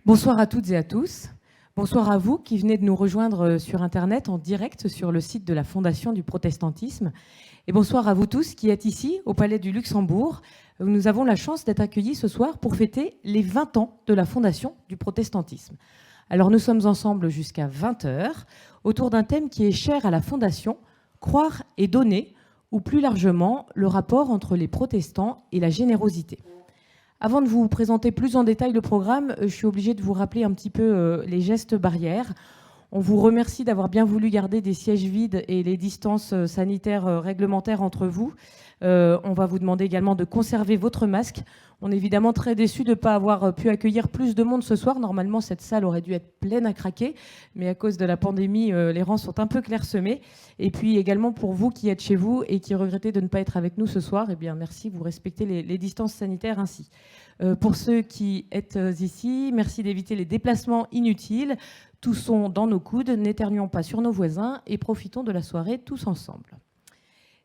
Bonsoir à toutes et à tous. Bonsoir à vous qui venez de nous rejoindre sur Internet en direct sur le site de la Fondation du Protestantisme. Et bonsoir à vous tous qui êtes ici au Palais du Luxembourg, où nous avons la chance d'être accueillis ce soir pour fêter les 20 ans de la Fondation du Protestantisme. Alors nous sommes ensemble jusqu'à 20h autour d'un thème qui est cher à la Fondation, croire et donner, ou plus largement le rapport entre les protestants et la générosité. Avant de vous présenter plus en détail le programme, je suis obligée de vous rappeler un petit peu les gestes barrières. On vous remercie d'avoir bien voulu garder des sièges vides et les distances sanitaires réglementaires entre vous. On va vous demander également de conserver votre masque. On est évidemment très déçus de ne pas avoir pu accueillir plus de monde ce soir. Normalement, cette salle aurait dû être pleine à craquer, mais à cause de la pandémie, les rangs sont un peu clairsemés. Et puis également pour vous qui êtes chez vous et qui regrettez de ne pas être avec nous ce soir, eh bien merci, vous respectez les distances sanitaires ainsi. Pour ceux qui êtes ici, merci d'éviter les déplacements inutiles. Toussons dans nos coudes, n'éternuons pas sur nos voisins et profitons de la soirée tous ensemble.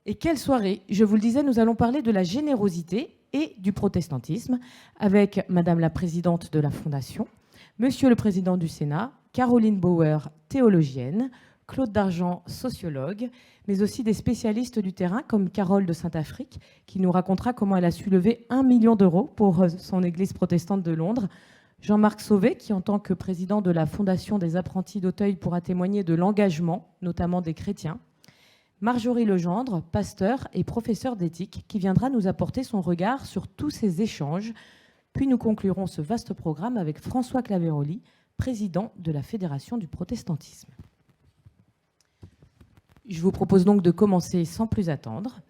Et quelle soirée! Je vous le disais, nous allons parler de la générosité et du protestantisme avec Madame la Présidente de la Fondation, Monsieur le Président du Sénat, Caroline Bauer, théologienne, Claude Dargent, sociologue, mais aussi des spécialistes du terrain comme Carole de Saint-Affrique, qui nous racontera comment elle a su lever 1 million d'euros pour son église protestante de Londres, Jean-Marc Sauvé, qui en tant que président de la Fondation des apprentis d'Auteuil pourra témoigner de l'engagement, notamment des chrétiens, Marjorie Legendre, pasteur et professeur d'éthique, qui viendra nous apporter son regard sur tous ces échanges. Puis nous conclurons ce vaste programme avec François Claveroli, président de la Fédération du protestantisme. Je vous propose donc de commencer sans plus attendre.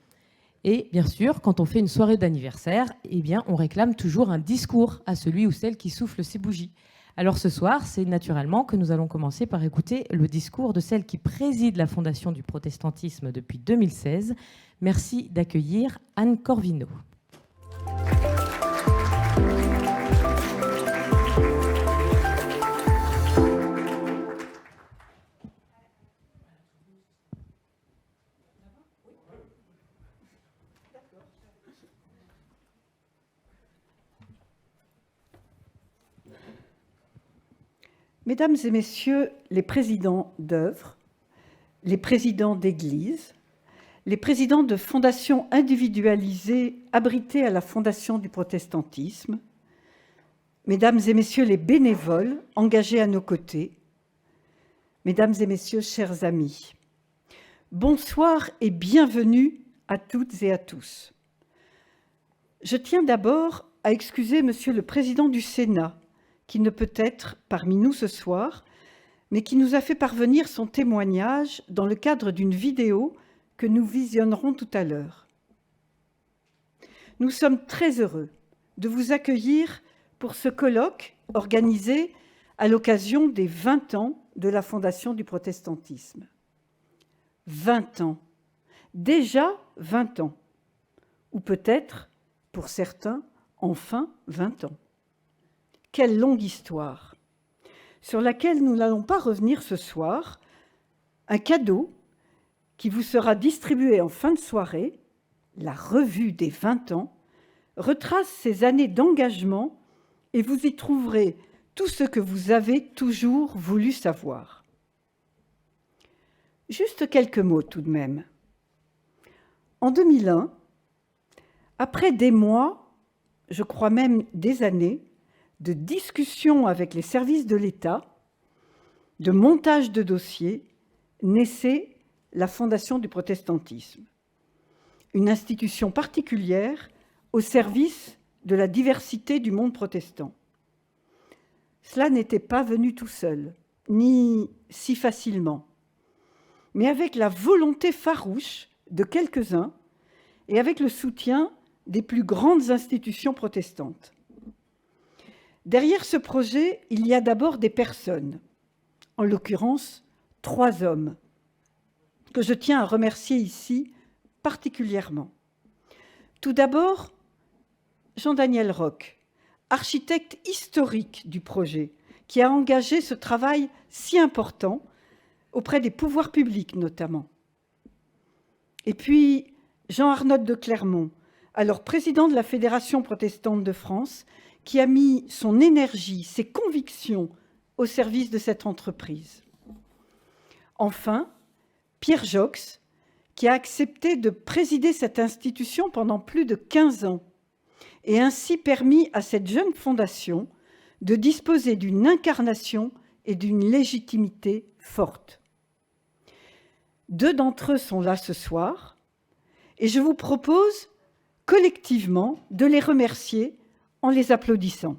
Et bien sûr, quand on fait une soirée d'anniversaire, eh bien, on réclame toujours un discours à celui ou celle qui souffle ses bougies. Alors ce soir, c'est naturellement que nous allons commencer par écouter le discours de celle qui préside la Fondation du protestantisme depuis 2016. Merci d'accueillir Anne Corvino. Mesdames et messieurs les présidents d'œuvres, les présidents d'églises, les présidents de fondations individualisées abritées à la Fondation du protestantisme, mesdames et messieurs les bénévoles engagés à nos côtés, mesdames et messieurs, chers amis, bonsoir et bienvenue à toutes et à tous. Je tiens d'abord à excuser Monsieur le Président du Sénat, qui ne peut être parmi nous ce soir, mais qui nous a fait parvenir son témoignage dans le cadre d'une vidéo que nous visionnerons tout à l'heure. Nous sommes très heureux de vous accueillir pour ce colloque organisé à l'occasion des 20 ans de la Fondation du protestantisme. 20 ans, déjà 20 ans, ou peut-être, pour certains, enfin 20 ans. Quelle longue histoire, sur laquelle nous n'allons pas revenir ce soir. Un cadeau qui vous sera distribué en fin de soirée, la revue des 20 ans, retrace ces années d'engagement et vous y trouverez tout ce que vous avez toujours voulu savoir. Juste quelques mots tout de même. En 2001, après des mois, je crois même des années, de discussions avec les services de l'État, de montage de dossiers, naissait la Fondation du protestantisme, une institution particulière au service de la diversité du monde protestant. Cela n'était pas venu tout seul, ni si facilement, mais avec la volonté farouche de quelques-uns et avec le soutien des plus grandes institutions protestantes. Derrière ce projet, il y a d'abord des personnes, en l'occurrence 3 hommes, que je tiens à remercier ici particulièrement. Tout d'abord, Jean-Daniel Roch, architecte historique du projet, qui a engagé ce travail si important auprès des pouvoirs publics notamment. Et puis Jean Arnold de Clermont, alors président de la Fédération protestante de France, qui a mis son énergie, ses convictions au service de cette entreprise. Enfin, Pierre Jox, qui a accepté de présider cette institution pendant plus de 15 ans et ainsi permis à cette jeune fondation de disposer d'une incarnation et d'une légitimité forte. 2 d'entre eux sont là ce soir et je vous propose collectivement de les remercier en les applaudissant.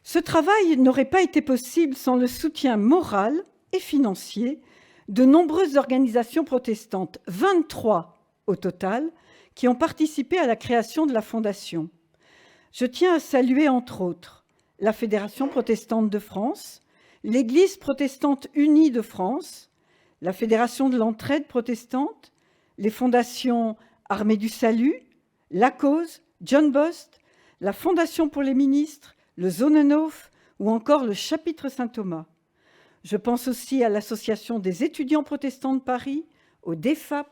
Ce travail n'aurait pas été possible sans le soutien moral et financier de nombreuses organisations protestantes, 23 au total, qui ont participé à la création de la Fondation. Je tiens à saluer, entre autres, la Fédération protestante de France, l'Église protestante unie de France, la Fédération de l'entraide protestante, les fondations Armée du Salut, La Cause, John Bost, la Fondation pour les ministres, le Sonnenhof ou encore le Chapitre Saint-Thomas. Je pense aussi à l'Association des étudiants protestants de Paris, au DEFAP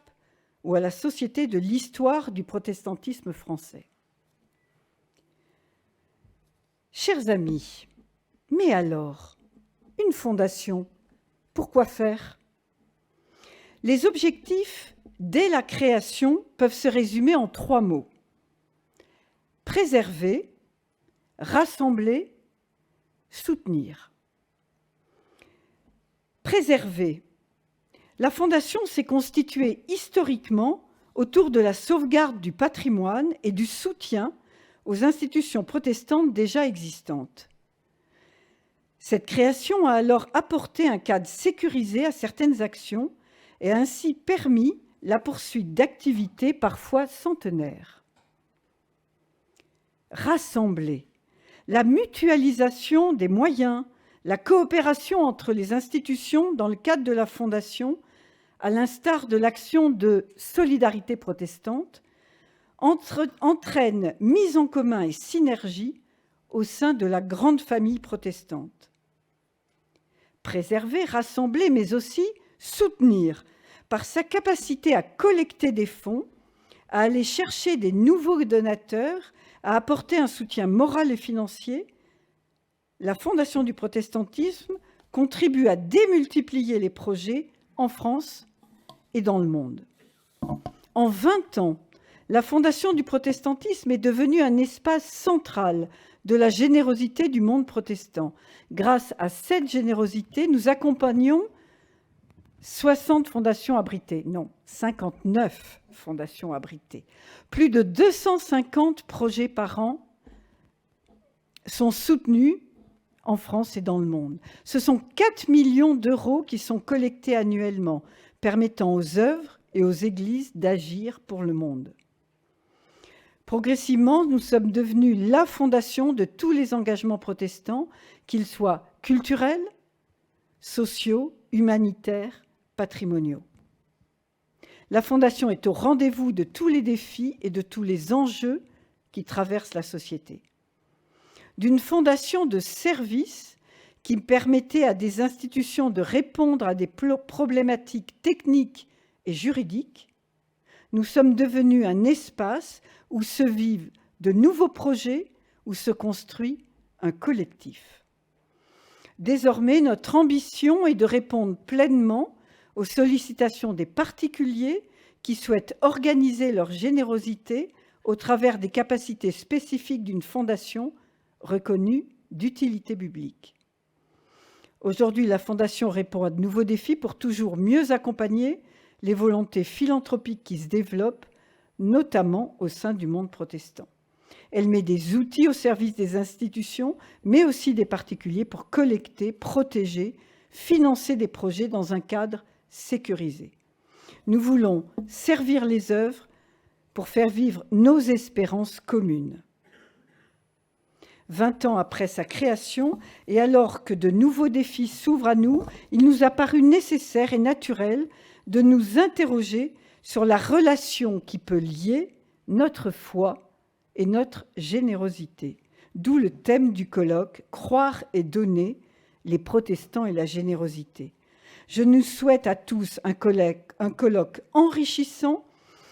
ou à la Société de l'histoire du protestantisme français. Chers amis, mais alors, une fondation, pourquoi faire? Les objectifs, dès la création, peuvent se résumer en 3 mots. Préserver, rassembler, soutenir. Préserver. La Fondation s'est constituée historiquement autour de la sauvegarde du patrimoine et du soutien aux institutions protestantes déjà existantes. Cette création a alors apporté un cadre sécurisé à certaines actions et a ainsi permis la poursuite d'activités parfois centenaires. Rassembler. La mutualisation des moyens, la coopération entre les institutions dans le cadre de la Fondation, à l'instar de l'action de solidarité protestante, entraîne mise en commun et synergie au sein de la grande famille protestante. Préserver, rassembler, mais aussi soutenir par sa capacité à collecter des fonds, à aller chercher des nouveaux donateurs, à apporter un soutien moral et financier, la Fondation du protestantisme contribue à démultiplier les projets en France et dans le monde. En 20 ans, la Fondation du protestantisme est devenue un espace central de la générosité du monde protestant. Grâce à cette générosité, nous accompagnons 60 fondations abritées, non, 59 fondations abritées. Plus de 250 projets par an sont soutenus en France et dans le monde. Ce sont 4 millions d'euros qui sont collectés annuellement, permettant aux œuvres et aux églises d'agir pour le monde. Progressivement, nous sommes devenus la fondation de tous les engagements protestants, qu'ils soient culturels, sociaux, humanitaires, patrimoniaux. La Fondation est au rendez-vous de tous les défis et de tous les enjeux qui traversent la société. D'une fondation de service qui permettait à des institutions de répondre à des problématiques techniques et juridiques, nous sommes devenus un espace où se vivent de nouveaux projets, où se construit un collectif. Désormais, notre ambition est de répondre pleinement aux sollicitations des particuliers qui souhaitent organiser leur générosité au travers des capacités spécifiques d'une fondation reconnue d'utilité publique. Aujourd'hui, la Fondation répond à de nouveaux défis pour toujours mieux accompagner les volontés philanthropiques qui se développent, notamment au sein du monde protestant. Elle met des outils au service des institutions, mais aussi des particuliers pour collecter, protéger, financer des projets dans un cadre sécurisé. Nous voulons servir les œuvres pour faire vivre nos espérances communes. 20 ans après sa création, et alors que de nouveaux défis s'ouvrent à nous, il nous a paru nécessaire et naturel de nous interroger sur la relation qui peut lier notre foi et notre générosité. D'où le thème du colloque « Croire et donner, les protestants et la générosité ». Je nous souhaite à tous un colloque enrichissant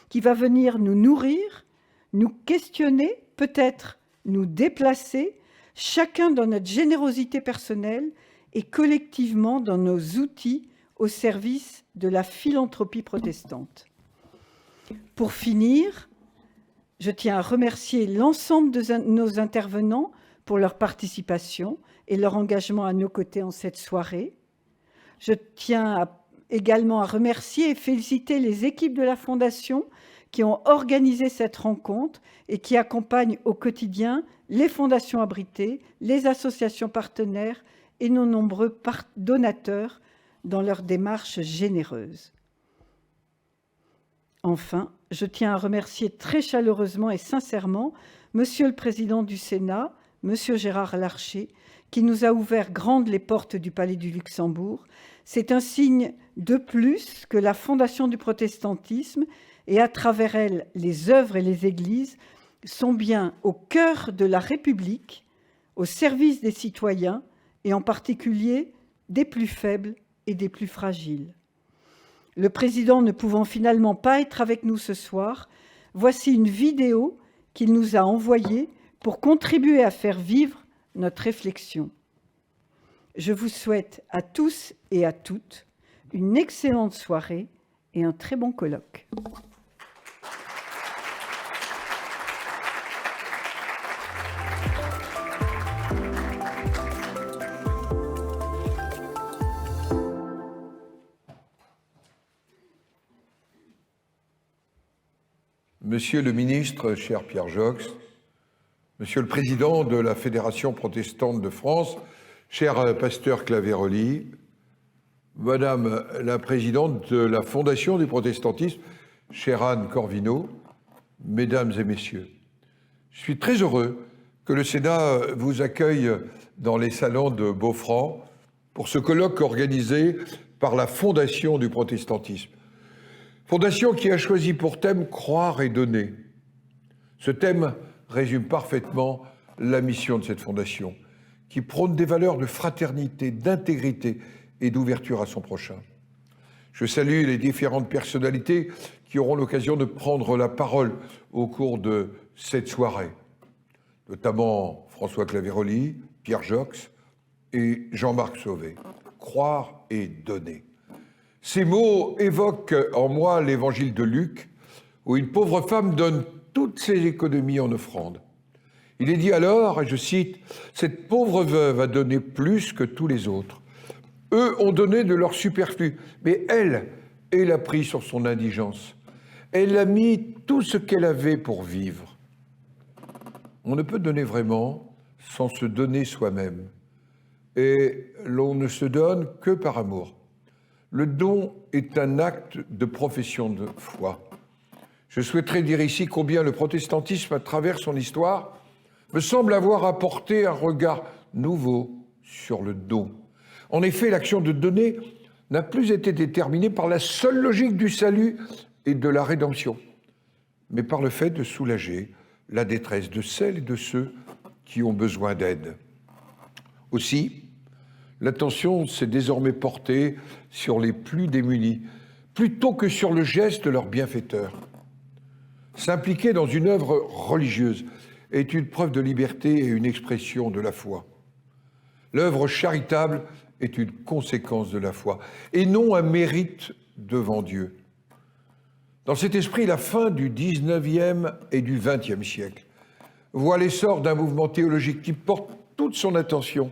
qui va venir nous nourrir, nous questionner, peut-être nous déplacer, chacun dans notre générosité personnelle et collectivement dans nos outils au service de la philanthropie protestante. Pour finir, je tiens à remercier l'ensemble de nos intervenants pour leur participation et leur engagement à nos côtés en cette soirée. Je tiens également à remercier et féliciter les équipes de la Fondation qui ont organisé cette rencontre et qui accompagnent au quotidien les fondations abritées, les associations partenaires et nos nombreux donateurs dans leur démarche généreuse. Enfin, je tiens à remercier très chaleureusement et sincèrement Monsieur le Président du Sénat, Monsieur Gérard Larcher, qui nous a ouvert grandes les portes du Palais du Luxembourg. C'est un signe de plus que la Fondation du protestantisme, et à travers elle, les œuvres et les églises, sont bien au cœur de la République, au service des citoyens, et en particulier des plus faibles et des plus fragiles. Le président ne pouvant finalement pas être avec nous ce soir, voici une vidéo qu'il nous a envoyée pour contribuer à faire vivre notre réflexion. Je vous souhaite à tous et à toutes une excellente soirée et un très bon colloque. Monsieur le ministre, cher Pierre Joxe, Monsieur le président de la Fédération protestante de France, cher pasteur Claveroli, Madame la présidente de la Fondation du protestantisme, chère Anne Corvino, Mesdames et Messieurs, je suis très heureux que le Sénat vous accueille dans les salons de Beaufranc pour ce colloque organisé par la Fondation du protestantisme. Fondation qui a choisi pour thème « Croire et donner ». Ce thème résume parfaitement la mission de cette fondation, qui prône des valeurs de fraternité, d'intégrité et d'ouverture à son prochain. Je salue les différentes personnalités qui auront l'occasion de prendre la parole au cours de cette soirée, notamment François Claveroli, Pierre Joxe et Jean-Marc Sauvé. Croire et donner. Ces mots évoquent en moi l'évangile de Luc, où une pauvre femme donne toutes ses économies en offrande. Il est dit alors, et je cite, « Cette pauvre veuve a donné plus que tous les autres. Eux ont donné de leur superflu, mais elle a pris sur son indigence. Elle a mis tout ce qu'elle avait pour vivre. » On ne peut donner vraiment sans se donner soi-même. Et l'on ne se donne que par amour. Le don est un acte de profession de foi. Je souhaiterais dire ici combien le protestantisme, à travers son histoire, me semble avoir apporté un regard nouveau sur le don. En effet, l'action de donner n'a plus été déterminée par la seule logique du salut et de la rédemption, mais par le fait de soulager la détresse de celles et de ceux qui ont besoin d'aide. Aussi, l'attention s'est désormais portée sur les plus démunis, plutôt que sur le geste de leur bienfaiteur. S'impliquer dans une œuvre religieuse est une preuve de liberté et une expression de la foi. L'œuvre charitable est une conséquence de la foi, et non un mérite devant Dieu. Dans cet esprit, la fin du XIXe et du XXe siècle voit l'essor d'un mouvement théologique qui porte toute son attention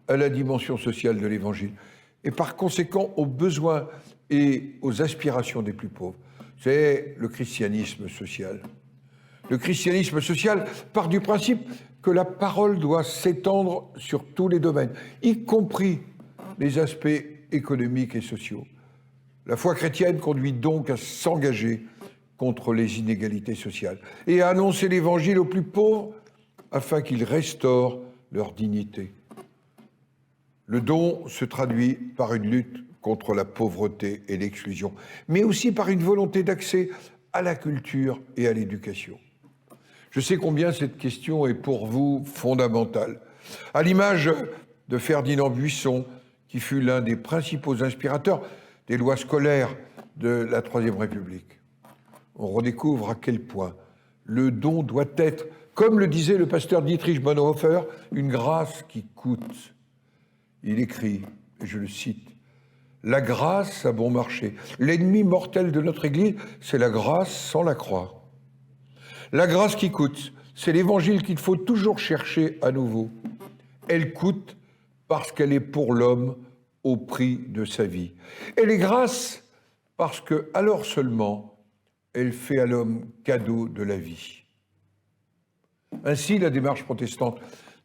à la dimension sociale de l'Évangile, et par conséquent aux besoins et aux aspirations des plus pauvres. C'est le christianisme social. Le christianisme social part du principe que la parole doit s'étendre sur tous les domaines, y compris les aspects économiques et sociaux. La foi chrétienne conduit donc à s'engager contre les inégalités sociales et à annoncer l'Évangile aux plus pauvres afin qu'ils restaurent leur dignité. Le don se traduit par une lutte contre la pauvreté et l'exclusion, mais aussi par une volonté d'accès à la culture et à l'éducation. Je sais combien cette question est pour vous fondamentale. À l'image de Ferdinand Buisson, qui fut l'un des principaux inspirateurs des lois scolaires de la Troisième République. On redécouvre à quel point le don doit être, comme le disait le pasteur Dietrich Bonhoeffer, une grâce qui coûte. Il écrit, et je le cite, « La grâce a bon marché. L'ennemi mortel de notre Église, c'est la grâce sans la croix. La grâce qui coûte, c'est l'évangile qu'il faut toujours chercher à nouveau. Elle coûte parce qu'elle est pour l'homme au prix de sa vie. Elle est grâce parce que, alors seulement, elle fait à l'homme cadeau de la vie. » Ainsi, la démarche protestante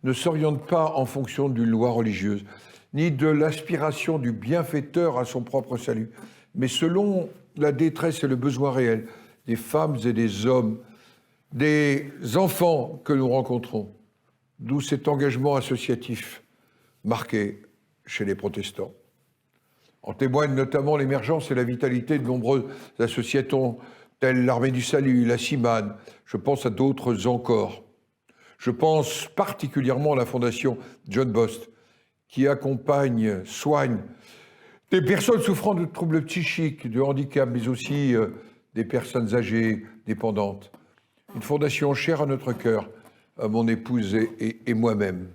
ne s'oriente pas en fonction d'une loi religieuse, ni de l'aspiration du bienfaiteur à son propre salut, mais selon la détresse et le besoin réel des femmes et des hommes, des enfants que nous rencontrons, d'où cet engagement associatif marqué chez les protestants. En témoignent notamment l'émergence et la vitalité de nombreuses associations telles l'Armée du Salut, la CIMAN, je pense à d'autres encore. Je pense particulièrement à la fondation John Bost, qui accompagne, soigne des personnes souffrant de troubles psychiques, de handicap, mais aussi des personnes âgées, dépendantes. Une fondation chère à notre cœur, à mon épouse et moi-même.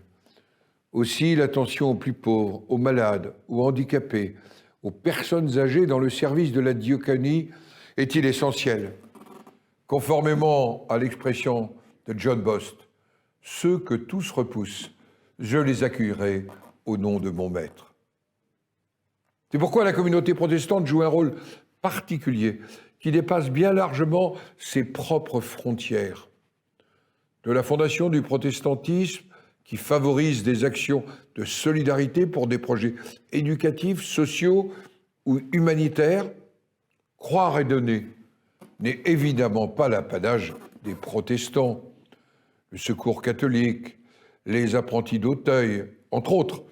Aussi, l'attention aux plus pauvres, aux malades, aux handicapés, aux personnes âgées dans le service de la diaconie est-il essentiel. Conformément à l'expression de John Bost, « Ceux que tous repoussent, je les accueillerai au nom de mon Maître. » C'est pourquoi la communauté protestante joue un rôle particulier qui dépasse bien largement ses propres frontières. De la fondation du protestantisme, qui favorise des actions de solidarité pour des projets éducatifs, sociaux ou humanitaires, croire et donner n'est évidemment pas l'apanage des protestants. Le Secours catholique, les apprentis d'Auteuil, entre autres,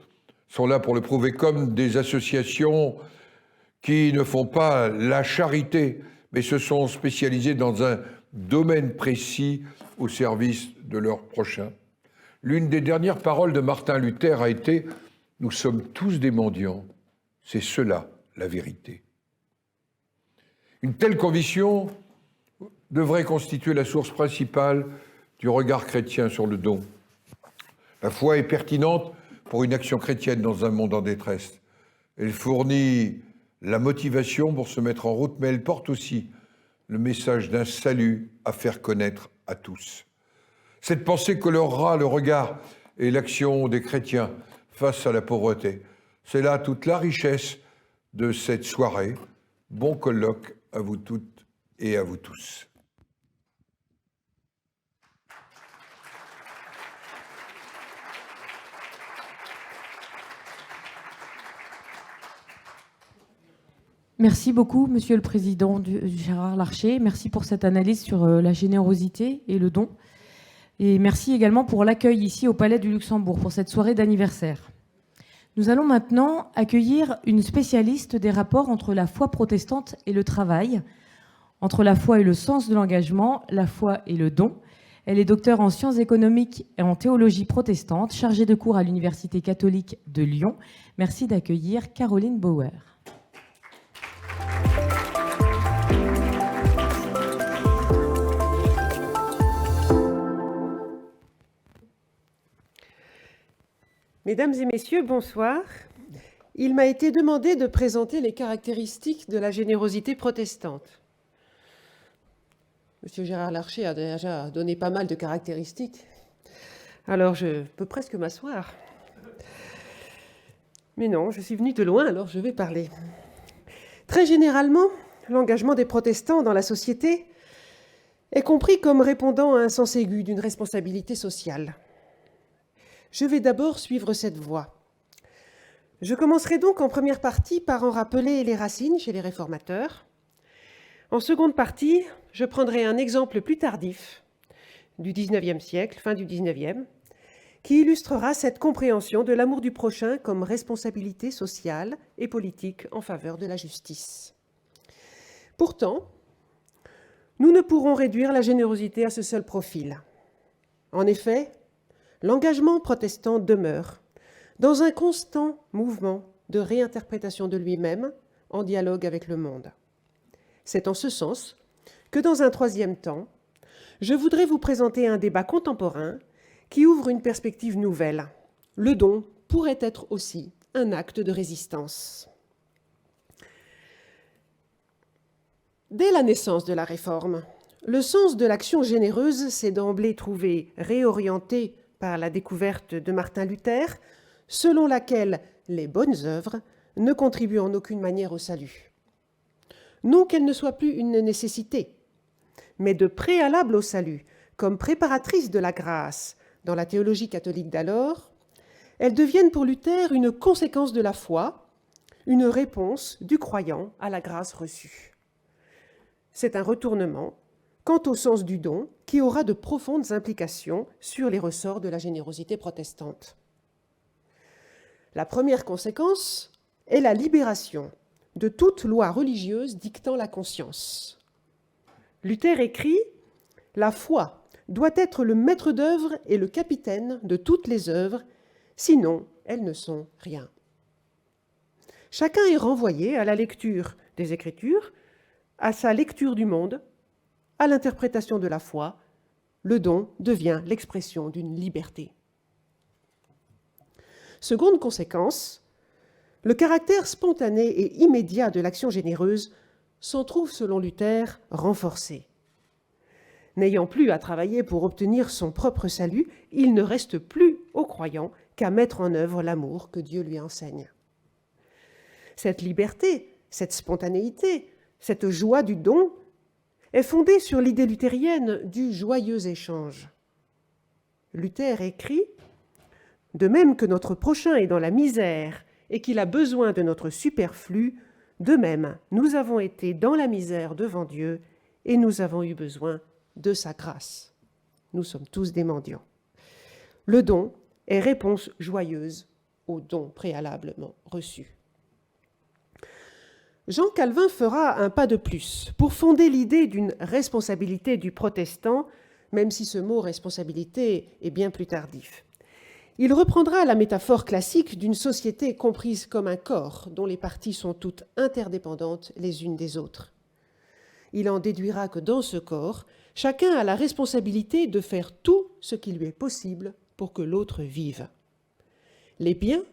sont là pour le prouver, comme des associations qui ne font pas la charité, mais se sont spécialisées dans un domaine précis au service de leurs prochains. L'une des dernières paroles de Martin Luther a été « Nous sommes tous des mendiants, c'est cela la vérité ». Une telle conviction devrait constituer la source principale du regard chrétien sur le don. La foi est pertinente pour une action chrétienne dans un monde en détresse. Elle fournit la motivation pour se mettre en route, mais elle porte aussi le message d'un salut à faire connaître à tous. Cette pensée colorera le regard et l'action des chrétiens face à la pauvreté. C'est là toute la richesse de cette soirée. Bon colloque à vous toutes et à vous tous. Merci beaucoup, Monsieur le Président Gérard Larcher. Merci pour cette analyse sur la générosité et le don. Et merci également pour l'accueil ici au Palais du Luxembourg pour cette soirée d'anniversaire. Nous allons maintenant accueillir une spécialiste des rapports entre la foi protestante et le travail, entre la foi et le sens de l'engagement, la foi et le don. Elle est docteure en sciences économiques et en théologie protestante, chargée de cours à l'Université catholique de Lyon. Merci d'accueillir Caroline Bauer. Mesdames et messieurs, bonsoir. Il m'a été demandé de présenter les caractéristiques de la générosité protestante. Monsieur Gérard Larcher a déjà donné pas mal de caractéristiques, alors je peux presque m'asseoir. Mais non, je suis venue de loin, alors je vais parler. Très généralement, l'engagement des protestants dans la société est compris comme répondant à un sens aigu d'une responsabilité sociale. Je vais d'abord suivre cette voie. Je commencerai donc en première partie par en rappeler les racines chez les réformateurs. En seconde partie, je prendrai un exemple plus tardif du XIXe siècle, fin du XIXe, qui illustrera cette compréhension de l'amour du prochain comme responsabilité sociale et politique en faveur de la justice. Pourtant, nous ne pourrons réduire la générosité à ce seul profil. En effet, l'engagement protestant demeure dans un constant mouvement de réinterprétation de lui-même en dialogue avec le monde. C'est en ce sens que dans un troisième temps, je voudrais vous présenter un débat contemporain qui ouvre une perspective nouvelle. Le don pourrait être aussi un acte de résistance. Dès la naissance de la Réforme, le sens de l'action généreuse s'est d'emblée trouvé réorienté par la découverte de Martin Luther, selon laquelle les bonnes œuvres ne contribuent en aucune manière au salut. Non qu'elles ne soient plus une nécessité, mais de préalable au salut, comme préparatrices de la grâce dans la théologie catholique d'alors, elles deviennent pour Luther une conséquence de la foi, une réponse du croyant à la grâce reçue. C'est un retournement quant au sens du don qui aura de profondes implications sur les ressorts de la générosité protestante. La première conséquence est la libération de toute loi religieuse dictant la conscience. Luther écrit « La foi doit être le maître d'œuvre et le capitaine de toutes les œuvres, sinon elles ne sont rien. » Chacun est renvoyé à la lecture des Écritures, à sa lecture du monde, à l'interprétation de la foi. Le don devient l'expression d'une liberté. Seconde conséquence, le caractère spontané et immédiat de l'action généreuse s'en trouve, selon Luther, renforcé. N'ayant plus à travailler pour obtenir son propre salut, il ne reste plus au croyant qu'à mettre en œuvre l'amour que Dieu lui enseigne. Cette liberté, cette spontanéité, cette joie du don est fondée sur l'idée luthérienne du joyeux échange. Luther écrit « De même que notre prochain est dans la misère et qu'il a besoin de notre superflu, de même nous avons été dans la misère devant Dieu et nous avons eu besoin de sa grâce. Nous sommes tous des mendiants. » Le don est réponse joyeuse au don préalablement reçu. Jean Calvin fera un pas de plus pour fonder l'idée d'une responsabilité du protestant, même si ce mot responsabilité est bien plus tardif. Il reprendra la métaphore classique d'une société comprise comme un corps dont les parties sont toutes interdépendantes les unes des autres. Il en déduira que dans ce corps, chacun a la responsabilité de faire tout ce qui lui est possible pour que l'autre vive. Les biens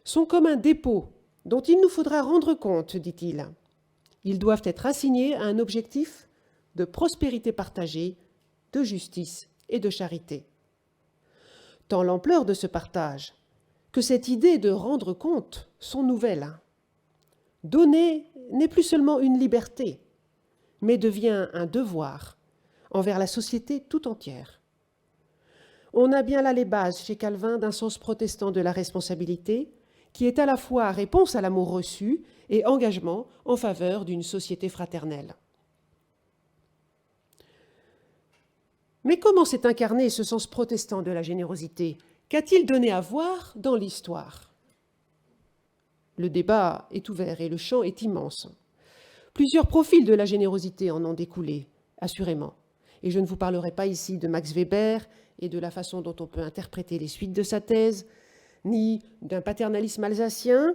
sont comme un dépôt dont il nous faudra rendre compte, dit-il. Ils doivent être assignés à un objectif de prospérité partagée, de justice et de charité. Tant l'ampleur de ce partage que cette idée de rendre compte sont nouvelles. Donner n'est plus seulement une liberté, mais devient un devoir envers la société tout entière. On a bien là les bases chez Calvin d'un sens protestant de la responsabilité, qui est à la fois réponse à l'amour reçu et engagement en faveur d'une société fraternelle. Mais comment s'est incarné ce sens protestant de la générosité? Qu'a-t-il donné à voir dans l'histoire? Le débat est ouvert et le champ est immense. Plusieurs profils de la générosité en ont découlé, assurément. Et je ne vous parlerai pas ici de Max Weber et de la façon dont on peut interpréter les suites de sa thèse, ni d'un paternalisme alsacien,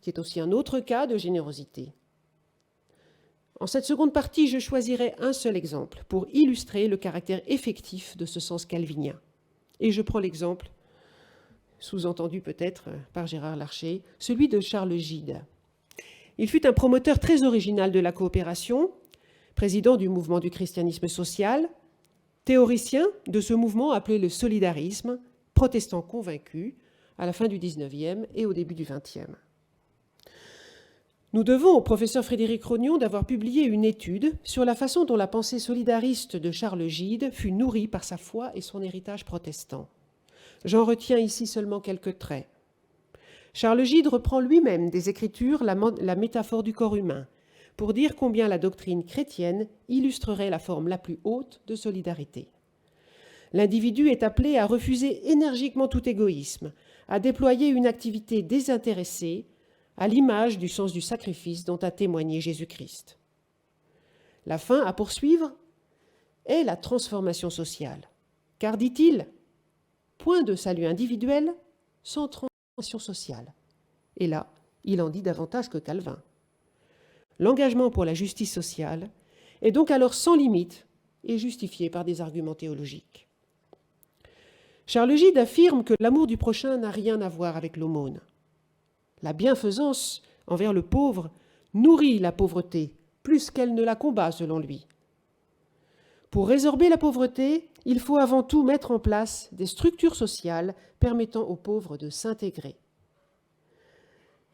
qui est aussi un autre cas de générosité. En cette seconde partie, je choisirai un seul exemple pour illustrer le caractère effectif de ce sens calvinien. Et je prends l'exemple, sous-entendu peut-être par Gérard Larcher, celui de Charles Gide. Il fut un promoteur très original de la coopération, président du mouvement du christianisme social, théoricien de ce mouvement appelé le solidarisme, protestant convaincu, à la fin du XIXe et au début du XXe. Nous devons au professeur Frédéric Rognon d'avoir publié une étude sur la façon dont la pensée solidariste de Charles Gide fut nourrie par sa foi et son héritage protestant. J'en retiens ici seulement quelques traits. Charles Gide reprend lui-même des Écritures la métaphore du corps humain pour dire combien la doctrine chrétienne illustrerait la forme la plus haute de solidarité. L'individu est appelé à refuser énergiquement tout égoïsme, à déployer une activité désintéressée, à l'image du sens du sacrifice dont a témoigné Jésus-Christ. La fin à poursuivre est la transformation sociale. Car, dit-il, point de salut individuel sans transformation sociale. Et là, il en dit davantage que Calvin. L'engagement pour la justice sociale est donc alors sans limite et justifié par des arguments théologiques. Charles Gide affirme que l'amour du prochain n'a rien à voir avec l'aumône. La bienfaisance envers le pauvre nourrit la pauvreté plus qu'elle ne la combat selon lui. Pour résorber la pauvreté, il faut avant tout mettre en place des structures sociales permettant aux pauvres de s'intégrer.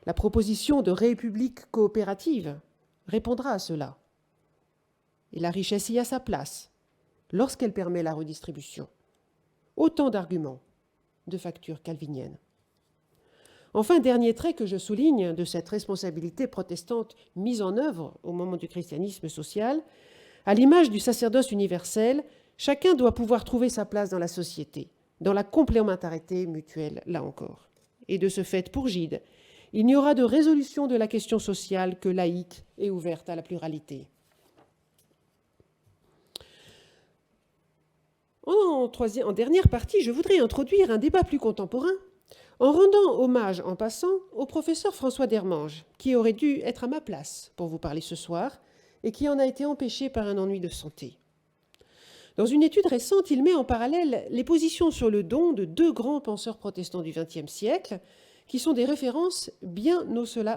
La proposition de république coopérative répondra à cela. Et la richesse y a sa place lorsqu'elle permet la redistribution. Autant d'arguments de facture calvinienne. Enfin, dernier trait que je souligne de cette responsabilité protestante mise en œuvre au moment du christianisme social, à l'image du sacerdoce universel, chacun doit pouvoir trouver sa place dans la société, dans la complémentarité mutuelle, là encore. Et de ce fait, pour Gide, il n'y aura de résolution de la question sociale que laïque et ouverte à la pluralité. En dernière partie, je voudrais introduire un débat plus contemporain en rendant hommage en passant au professeur François Dermange, qui aurait dû être à ma place pour vous parler ce soir et qui en a été empêché par un ennui de santé. Dans une étude récente, il met en parallèle les positions sur le don de deux grands penseurs protestants du XXe siècle, qui sont des références bien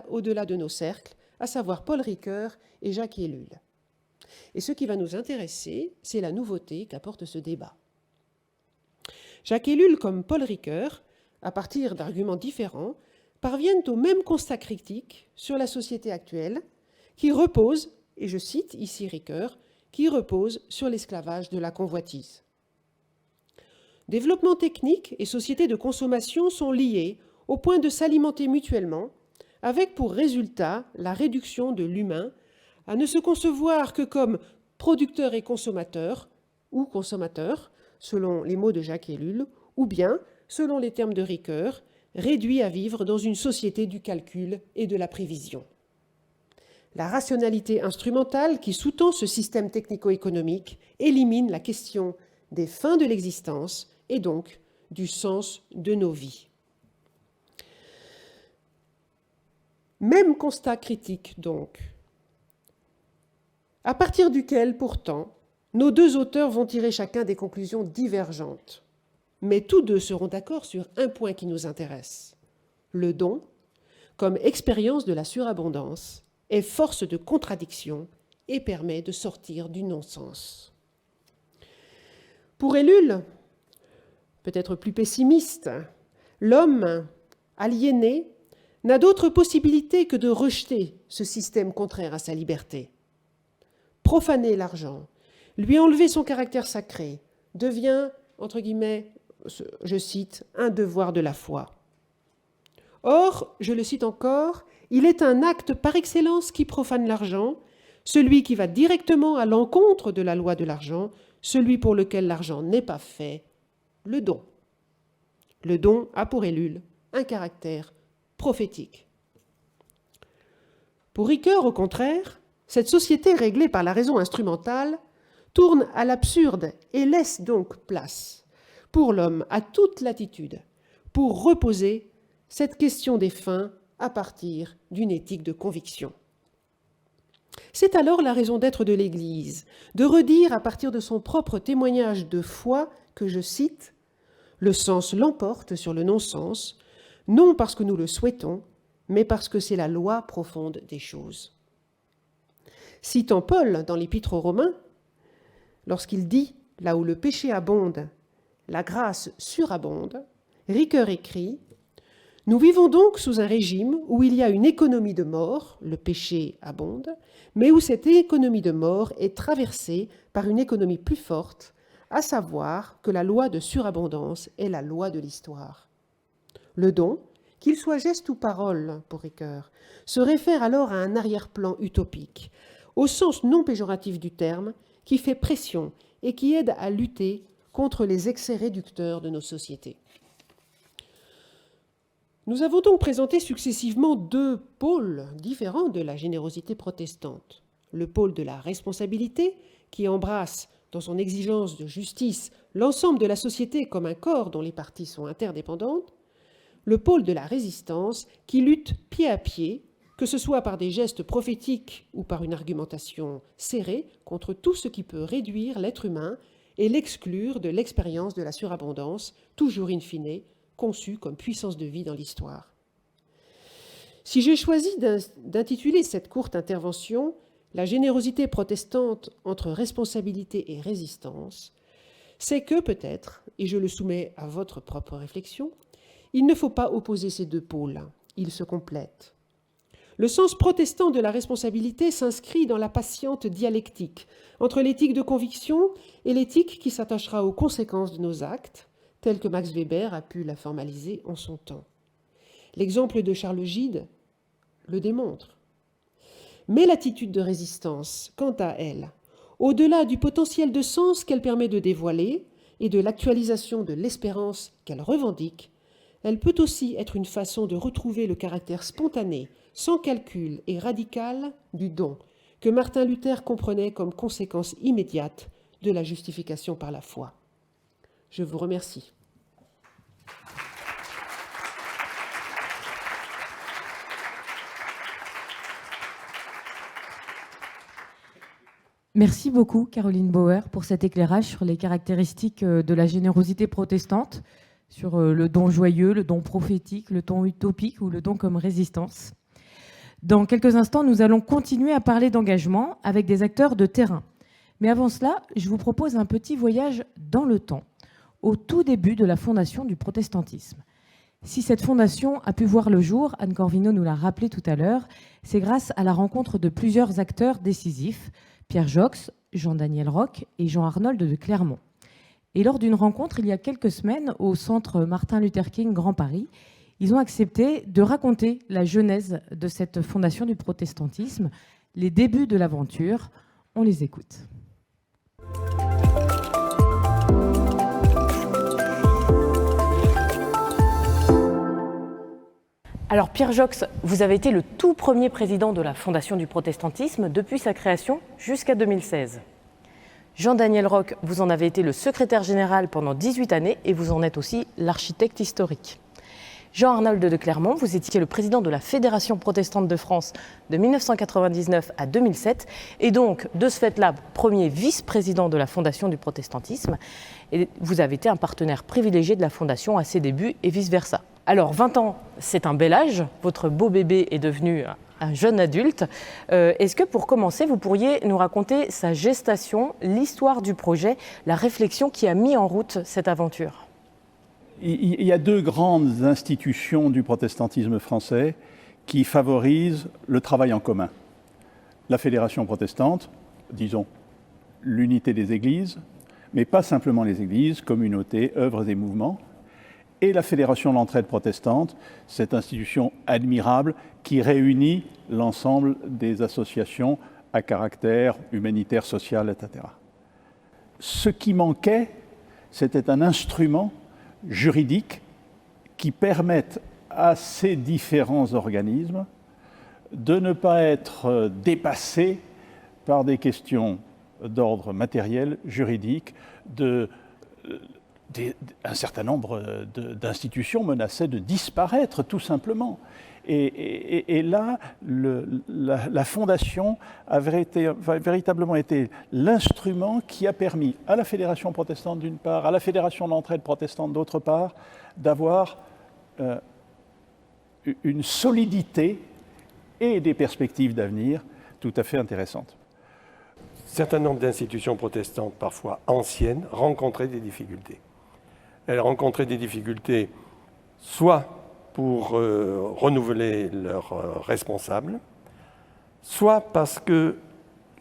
au-delà de nos cercles, à savoir Paul Ricoeur et Jacques Ellul. Et ce qui va nous intéresser, c'est la nouveauté qu'apporte ce débat. Jacques Ellul, comme Paul Ricoeur, à partir d'arguments différents, parviennent au même constat critique sur la société actuelle, qui repose, et je cite ici Ricoeur, qui repose sur l'esclavage de la convoitise. Développement technique et société de consommation sont liés au point de s'alimenter mutuellement, avec pour résultat la réduction de l'humain à ne se concevoir que comme producteur et consommateur, ou consommateur, selon les mots de Jacques Ellul, ou bien, selon les termes de Ricoeur, réduit à vivre dans une société du calcul et de la prévision. La rationalité instrumentale qui sous-tend ce système technico-économique élimine la question des fins de l'existence et donc du sens de nos vies. Même constat critique donc, à partir duquel pourtant nos deux auteurs vont tirer chacun des conclusions divergentes. Mais tous deux seront d'accord sur un point qui nous intéresse. Le don, comme expérience de la surabondance, est force de contradiction et permet de sortir du non-sens. Pour Ellul, peut-être plus pessimiste, l'homme aliéné n'a d'autre possibilité que de rejeter ce système contraire à sa liberté. Profaner l'argent, lui enlever son caractère sacré, devient, entre guillemets, je cite, un devoir de la foi. Or, je le cite encore, il est un acte par excellence qui profane l'argent, celui qui va directement à l'encontre de la loi de l'argent, celui pour lequel l'argent n'est pas fait, le don. Le don a pour Ellul un caractère prophétique. Pour Ricoeur, au contraire, cette société réglée par la raison instrumentale tourne à l'absurde et laisse donc place pour l'homme à toute latitude pour reposer cette question des fins à partir d'une éthique de conviction. C'est alors la raison d'être de l'Église, de redire à partir de son propre témoignage de foi que, je cite, « Le sens l'emporte sur le non-sens, non parce que nous le souhaitons, mais parce que c'est la loi profonde des choses. » Citant Paul dans l'Épître aux Romains, lorsqu'il dit « Là où le péché abonde, la grâce surabonde », Ricoeur écrit « Nous vivons donc sous un régime où il y a une économie de mort, le péché abonde, mais où cette économie de mort est traversée par une économie plus forte, à savoir que la loi de surabondance est la loi de l'histoire. Le don, qu'il soit geste ou parole pour Ricoeur, se réfère alors à un arrière-plan utopique, au sens non péjoratif du terme, qui fait pression et qui aide à lutter contre les excès réducteurs de nos sociétés. Nous avons donc présenté successivement deux pôles différents de la générosité protestante. Le pôle de la responsabilité, qui embrasse, dans son exigence de justice, l'ensemble de la société comme un corps dont les parties sont interdépendantes. le pôle de la résistance qui lutte pied à pied, que ce soit par des gestes prophétiques ou par une argumentation serrée, contre tout ce qui peut réduire l'être humain et l'exclure de l'expérience de la surabondance, toujours in fine, conçue comme puissance de vie dans l'histoire. Si j'ai choisi d'intituler cette courte intervention « La générosité protestante entre responsabilité et résistance », c'est que peut-être, et je le soumets à votre propre réflexion, il ne faut pas opposer ces deux pôles, ils se complètent. Le sens protestant de la responsabilité s'inscrit dans la patiente dialectique entre l'éthique de conviction et l'éthique qui s'attachera aux conséquences de nos actes, telle que Max Weber a pu la formaliser en son temps. L'exemple de Charles Gide le démontre. Mais l'attitude de résistance, quant à elle, au-delà du potentiel de sens qu'elle permet de dévoiler et de l'actualisation de l'espérance qu'elle revendique, elle peut aussi être une façon de retrouver le caractère spontané, sans calcul et radical du don, que Martin Luther comprenait comme conséquence immédiate de la justification par la foi. Je vous remercie. Merci beaucoup, Caroline Bauer, pour cet éclairage sur les caractéristiques de la générosité protestante, sur le don joyeux, le don prophétique, le don utopique ou le don comme résistance. Dans quelques instants, nous allons continuer à parler d'engagement avec des acteurs de terrain. Mais avant cela, je vous propose un petit voyage dans le temps, au tout début de la fondation du protestantisme. Si cette fondation a pu voir le jour, Anne Corvino nous l'a rappelé tout à l'heure, c'est grâce à la rencontre de plusieurs acteurs décisifs, Pierre Joxe, Jean-Daniel Roch et Jean-Arnold de Clermont. Et lors d'une rencontre il y a quelques semaines au centre Martin Luther King Grand Paris, ils ont accepté de raconter la genèse de cette fondation du protestantisme, les débuts de l'aventure. On les écoute. Alors Pierre Joxe, vous avez été le tout premier président de la Fondation du protestantisme depuis sa création jusqu'à 2016. Jean-Daniel Roch, vous en avez été le secrétaire général pendant 18 années et vous en êtes aussi l'architecte historique. Jean-Arnold de Clermont, vous étiez le président de la Fédération protestante de France de 1999 à 2007 et donc, de ce fait-là, premier vice-président de la Fondation du protestantisme. Et vous avez été un partenaire privilégié de la Fondation à ses débuts et vice-versa. Alors, 20 ans, c'est un bel âge. Votre beau bébé est devenu un jeune adulte. Est-ce que, pour commencer, vous pourriez nous raconter sa gestation, l'histoire du projet, la réflexion qui a mis en route cette aventure ? Il y a deux grandes institutions du protestantisme français qui favorisent le travail en commun. La Fédération protestante, disons l'unité des églises, mais pas simplement les églises, communautés, œuvres et mouvements, et la Fédération de l'entraide protestante, cette institution admirable qui réunit l'ensemble des associations à caractère humanitaire, social, etc. Ce qui manquait, c'était un instrument juridique qui permette à ces différents organismes de ne pas être dépassés par des questions d'ordre matériel, juridique, un certain nombre d'institutions menaçaient de disparaître tout simplement. Et là, la Fondation a véritablement été l'instrument qui a permis à la Fédération protestante d'une part, à la Fédération de l'entraide protestante d'autre part, d'avoir une solidité et des perspectives d'avenir tout à fait intéressantes. Un certain nombre d'institutions protestantes, parfois anciennes, rencontraient des difficultés. Elles rencontraient des difficultés soit pour renouveler leurs responsables, soit parce que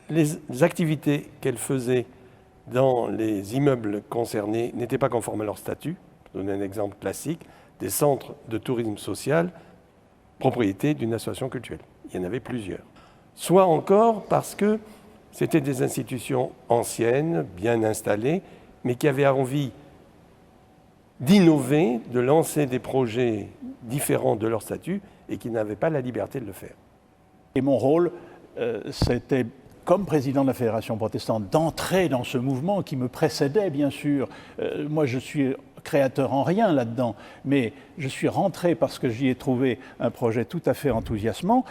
les activités qu'elles faisaient dans les immeubles concernés n'étaient pas conformes à leur statut. Je vais donner un exemple classique, des centres de tourisme social, propriété d'une association cultuelle. Il y en avait plusieurs. Soit encore parce que c'était des institutions anciennes, bien installées, mais qui avaient envie d'innover, de lancer des projets différents de leur statut et qui n'avaient pas la liberté de le faire. Et mon rôle, c'était, comme président de la Fédération protestante, d'entrer dans ce mouvement qui me précédait, bien sûr. Moi, je suis créateur en rien là-dedans, mais je suis rentré parce que j'y ai trouvé un projet tout à fait enthousiasmant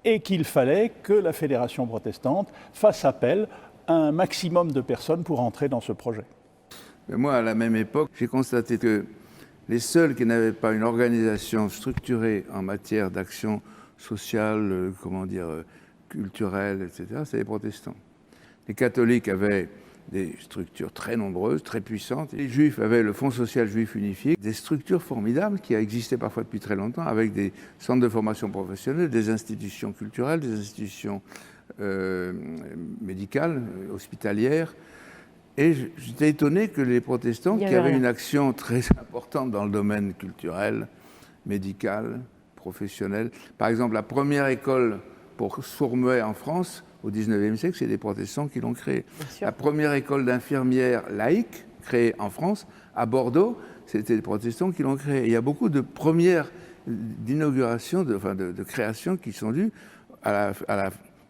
et qu'il fallait que la Fédération protestante fasse appel à un maximum de personnes pour entrer dans ce projet. Mais moi, à la même époque, j'ai constaté que les seuls qui n'avaient pas une organisation structurée en matière d'action sociale, culturelle, etc., c'est les protestants. Les catholiques avaient des structures très nombreuses, très puissantes. Les juifs avaient le Fonds social juif unifié, des structures formidables qui existaient parfois depuis très longtemps, avec des centres de formation professionnelle, des institutions culturelles, des institutions médicales, hospitalières. Et j'étais étonné que les protestants, qui avaient une action très importante dans le domaine culturel, médical, professionnel, par exemple la première école pour sourds-muets en France, au XIXe siècle, c'est des protestants qui l'ont créée. La première école d'infirmières laïques créée en France, à Bordeaux, c'était des protestants qui l'ont créée. Il y a beaucoup de premières d'inauguration, de création qui sont dues à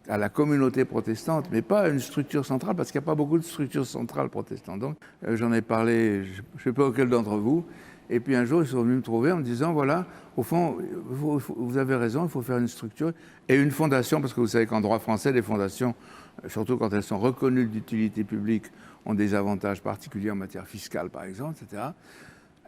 la communauté protestante, mais pas à une structure centrale, parce qu'il n'y a pas beaucoup de structures centrales protestantes. Donc, j'en ai parlé, je ne sais pas auquel d'entre vous, et puis un jour, ils sont venus me trouver en me disant, voilà, au fond, vous avez raison, il faut faire une structure et une fondation, parce que vous savez qu'en droit français, les fondations, surtout quand elles sont reconnues d'utilité publique, ont des avantages particuliers en matière fiscale, par exemple, etc.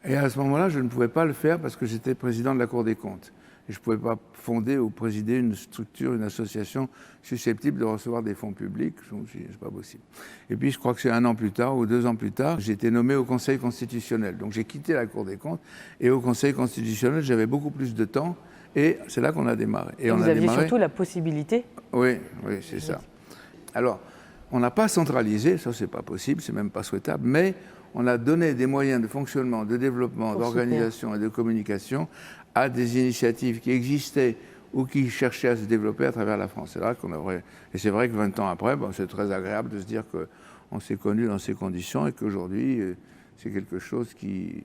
Et à ce moment-là, je ne pouvais pas le faire parce que j'étais président de la Cour des comptes. Et je ne pouvais pas fonder ou présider une structure, une association susceptible de recevoir des fonds publics. C'est pas possible. Et puis, je crois que c'est 1 an plus tard ou 2 ans plus tard, j'ai été nommé au Conseil constitutionnel. Donc, j'ai quitté la Cour des comptes. Et au Conseil constitutionnel, j'avais beaucoup plus de temps. Et c'est là qu'on a démarré. Et vous aviez surtout la possibilité. Oui, c'est ça. Alors, on n'a pas centralisé, ça, c'est pas possible, c'est même pas souhaitable, mais on a donné des moyens de fonctionnement, de développement, d'organisation et de communication à des initiatives qui existaient ou qui cherchaient à se développer à travers la France. C'est là qu'on aurait... Et c'est vrai que 20 ans après, c'est très agréable de se dire qu'on s'est connus dans ces conditions et qu'aujourd'hui, c'est quelque chose qui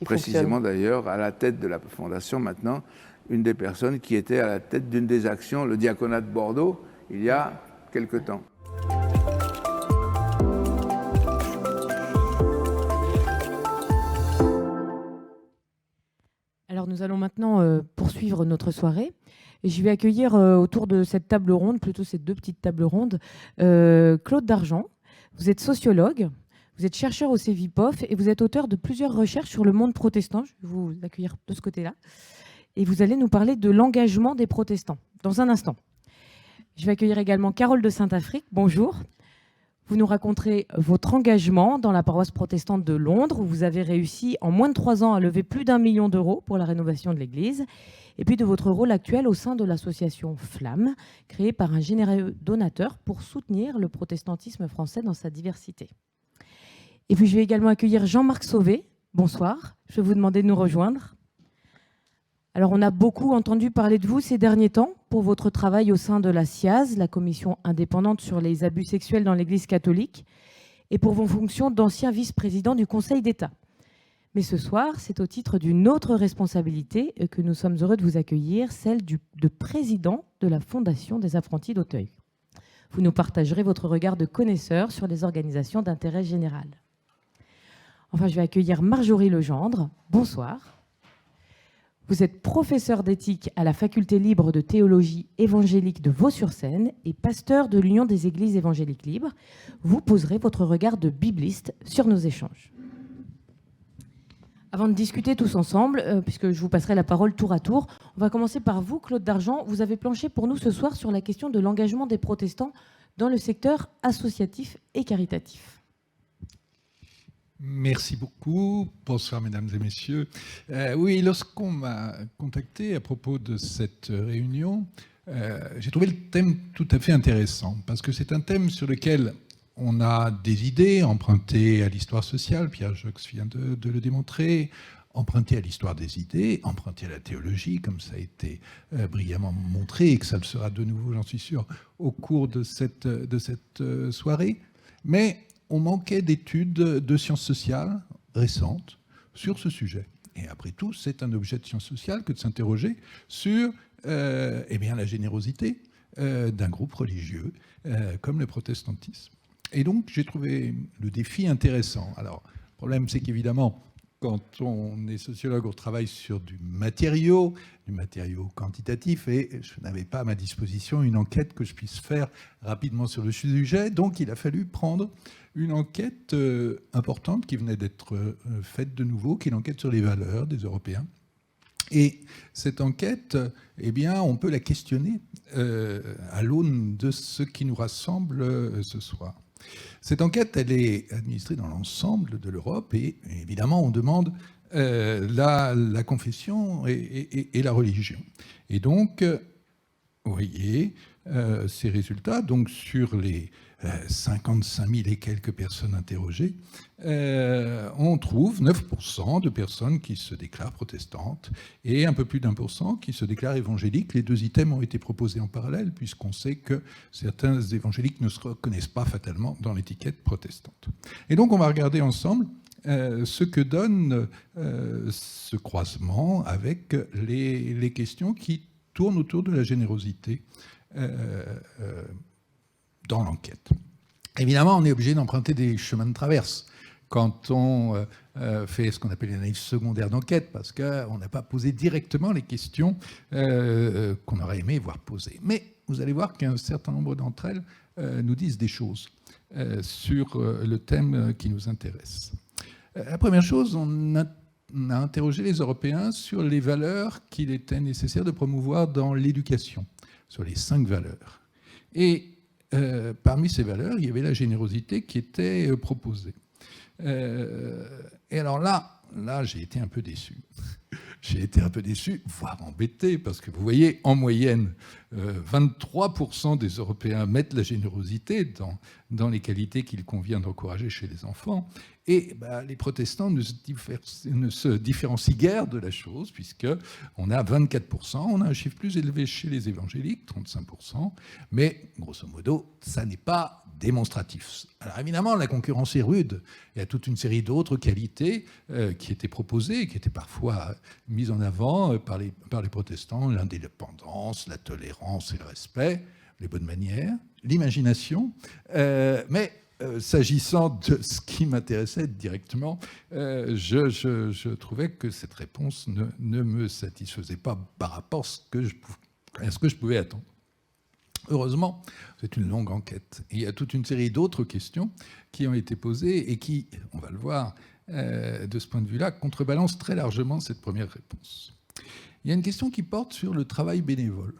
précisément d'ailleurs, à la tête de la Fondation maintenant, une des personnes qui était à la tête d'une des actions, le diaconat de Bordeaux, il y a quelque temps. Alors nous allons maintenant poursuivre notre soirée. Et je vais accueillir autour de cette table ronde, plutôt ces 2 petites tables rondes, Claude Dargent. Vous êtes sociologue, vous êtes chercheur au CEVIPOF et vous êtes auteur de plusieurs recherches sur le monde protestant. Je vais vous accueillir de ce côté-là. Et vous allez nous parler de l'engagement des protestants dans un instant. Je vais accueillir également Carole de Saint-Afrique. Bonjour. Vous nous raconterez votre engagement dans la paroisse protestante de Londres, où vous avez réussi en moins de 3 ans à lever plus d'1 million d'euros pour la rénovation de l'église, et puis de votre rôle actuel au sein de l'association Flamme, créée par un généreux donateur pour soutenir le protestantisme français dans sa diversité. Et puis je vais également accueillir Jean-Marc Sauvé. Bonsoir, je vais vous demander de nous rejoindre. Alors, on a beaucoup entendu parler de vous ces derniers temps pour votre travail au sein de la CIAZ, la commission indépendante sur les abus sexuels dans l'Église catholique, et pour vos fonctions d'ancien vice-président du Conseil d'État. Mais ce soir, c'est au titre d'une autre responsabilité que nous sommes heureux de vous accueillir, celle de président de la Fondation des apprentis d'Auteuil. Vous nous partagerez votre regard de connaisseur sur les organisations d'intérêt général. Enfin, je vais accueillir Marjorie Legendre. Bonsoir. Vous êtes professeur d'éthique à la Faculté libre de théologie évangélique de Vaux-sur-Seine et pasteur de l'Union des Églises évangéliques libres. Vous poserez votre regard de bibliste sur nos échanges. Avant de discuter tous ensemble, puisque je vous passerai la parole tour à tour, on va commencer par vous, Claude Dargent. Vous avez planché pour nous ce soir sur la question de l'engagement des protestants dans le secteur associatif et caritatif. Merci beaucoup. Bonsoir, mesdames et messieurs. Oui, lorsqu'on m'a contacté à propos de cette réunion, j'ai trouvé le thème tout à fait intéressant, parce que c'est un thème sur lequel on a des idées empruntées à l'histoire sociale, Pierre Jox vient de le démontrer, empruntées à l'histoire des idées, empruntées à la théologie, comme ça a été brillamment montré, et que ça le sera de nouveau, j'en suis sûr, au cours de cette soirée. Mais on manquait d'études de sciences sociales récentes sur ce sujet. Et après tout, c'est un objet de sciences sociales que de s'interroger sur la générosité d'un groupe religieux comme le protestantisme. Et donc, j'ai trouvé le défi intéressant. Alors, le problème, c'est qu'évidemment, quand on est sociologue, on travaille sur du matériau quantitatif, et je n'avais pas à ma disposition une enquête que je puisse faire rapidement sur le sujet. Donc il a fallu prendre une enquête importante qui venait d'être faite de nouveau, qui est l'enquête sur les valeurs des Européens. Et cette enquête, eh bien, on peut la questionner à l'aune de ce qui nous rassemble ce soir. Cette enquête, elle est administrée dans l'ensemble de l'Europe, et évidemment, on demande la confession et la religion. Et donc, vous voyez ces résultats. Donc, sur les 55 000 et quelques personnes interrogées, on trouve 9% de personnes qui se déclarent protestantes et un peu plus d'1% qui se déclarent évangéliques. Les deux items ont été proposés en parallèle, puisqu'on sait que certains évangéliques ne se reconnaissent pas fatalement dans l'étiquette protestante. Et donc, on va regarder ensemble ce que donne ce croisement avec les questions qui tournent autour de la générosité dans l'enquête. Évidemment, on est obligé d'emprunter des chemins de traverse quand on fait ce qu'on appelle l'analyse secondaire d'enquête, parce qu'on n'a pas posé directement les questions qu'on aurait aimé voir posées. Mais vous allez voir qu'un certain nombre d'entre elles nous disent des choses sur le thème qui nous intéresse. La première chose, on a interrogé les Européens sur les valeurs qu'il était nécessaire de promouvoir dans l'éducation, sur les 5 valeurs. Et parmi ces valeurs, il y avait la générosité qui était proposée. Et alors là, j'ai été un peu déçu. J'ai été un peu déçu, voire embêté, parce que vous voyez, en moyenne, 23% des Européens mettent la générosité dans les qualités qu'il convient d'encourager chez les enfants. Et les protestants ne se différencient guère de la chose, puisqu'on a 24%, on a un chiffre plus élevé chez les évangéliques, 35%, mais grosso modo, ça n'est pas démonstratif. Alors évidemment, la concurrence est rude. Il y a toute une série d'autres qualités qui étaient proposées, qui étaient parfois mises en avant par les protestants, l'indépendance, la tolérance et le respect, les bonnes manières, l'imagination, mais s'agissant de ce qui m'intéressait directement, je trouvais que cette réponse ne me satisfaisait pas par rapport à ce que je pouvais attendre. Heureusement, c'est une longue enquête. Et il y a toute une série d'autres questions qui ont été posées et qui, on va le voir de ce point de vue-là, contrebalancent très largement cette première réponse. Il y a une question qui porte sur le travail bénévole.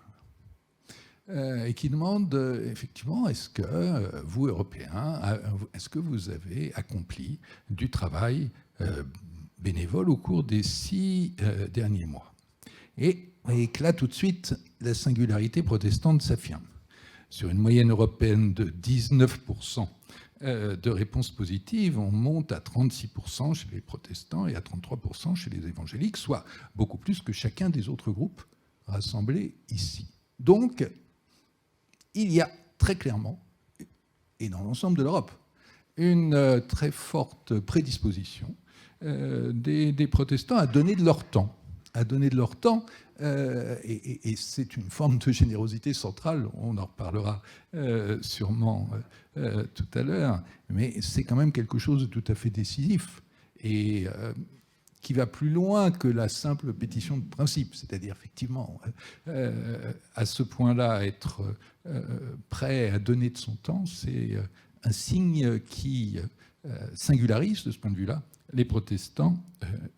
Et qui demande effectivement, est-ce que vous, Européens, est-ce que vous avez accompli du travail bénévole au cours des 6 derniers mois? Et que là, tout de suite, la singularité protestante s'affirme. Sur une moyenne européenne de 19% de réponses positives, on monte à 36% chez les protestants et à 33% chez les évangéliques, soit beaucoup plus que chacun des autres groupes rassemblés ici. Donc, il y a très clairement, et dans l'ensemble de l'Europe, une très forte prédisposition des protestants à donner de leur temps. Et c'est une forme de générosité centrale, on en reparlera sûrement tout à l'heure, mais c'est quand même quelque chose de tout à fait décisif et qui va plus loin que la simple pétition de principe, c'est-à-dire effectivement à ce point-là être prêt à donner de son temps, c'est un signe qui singularise de ce point de vue-là les protestants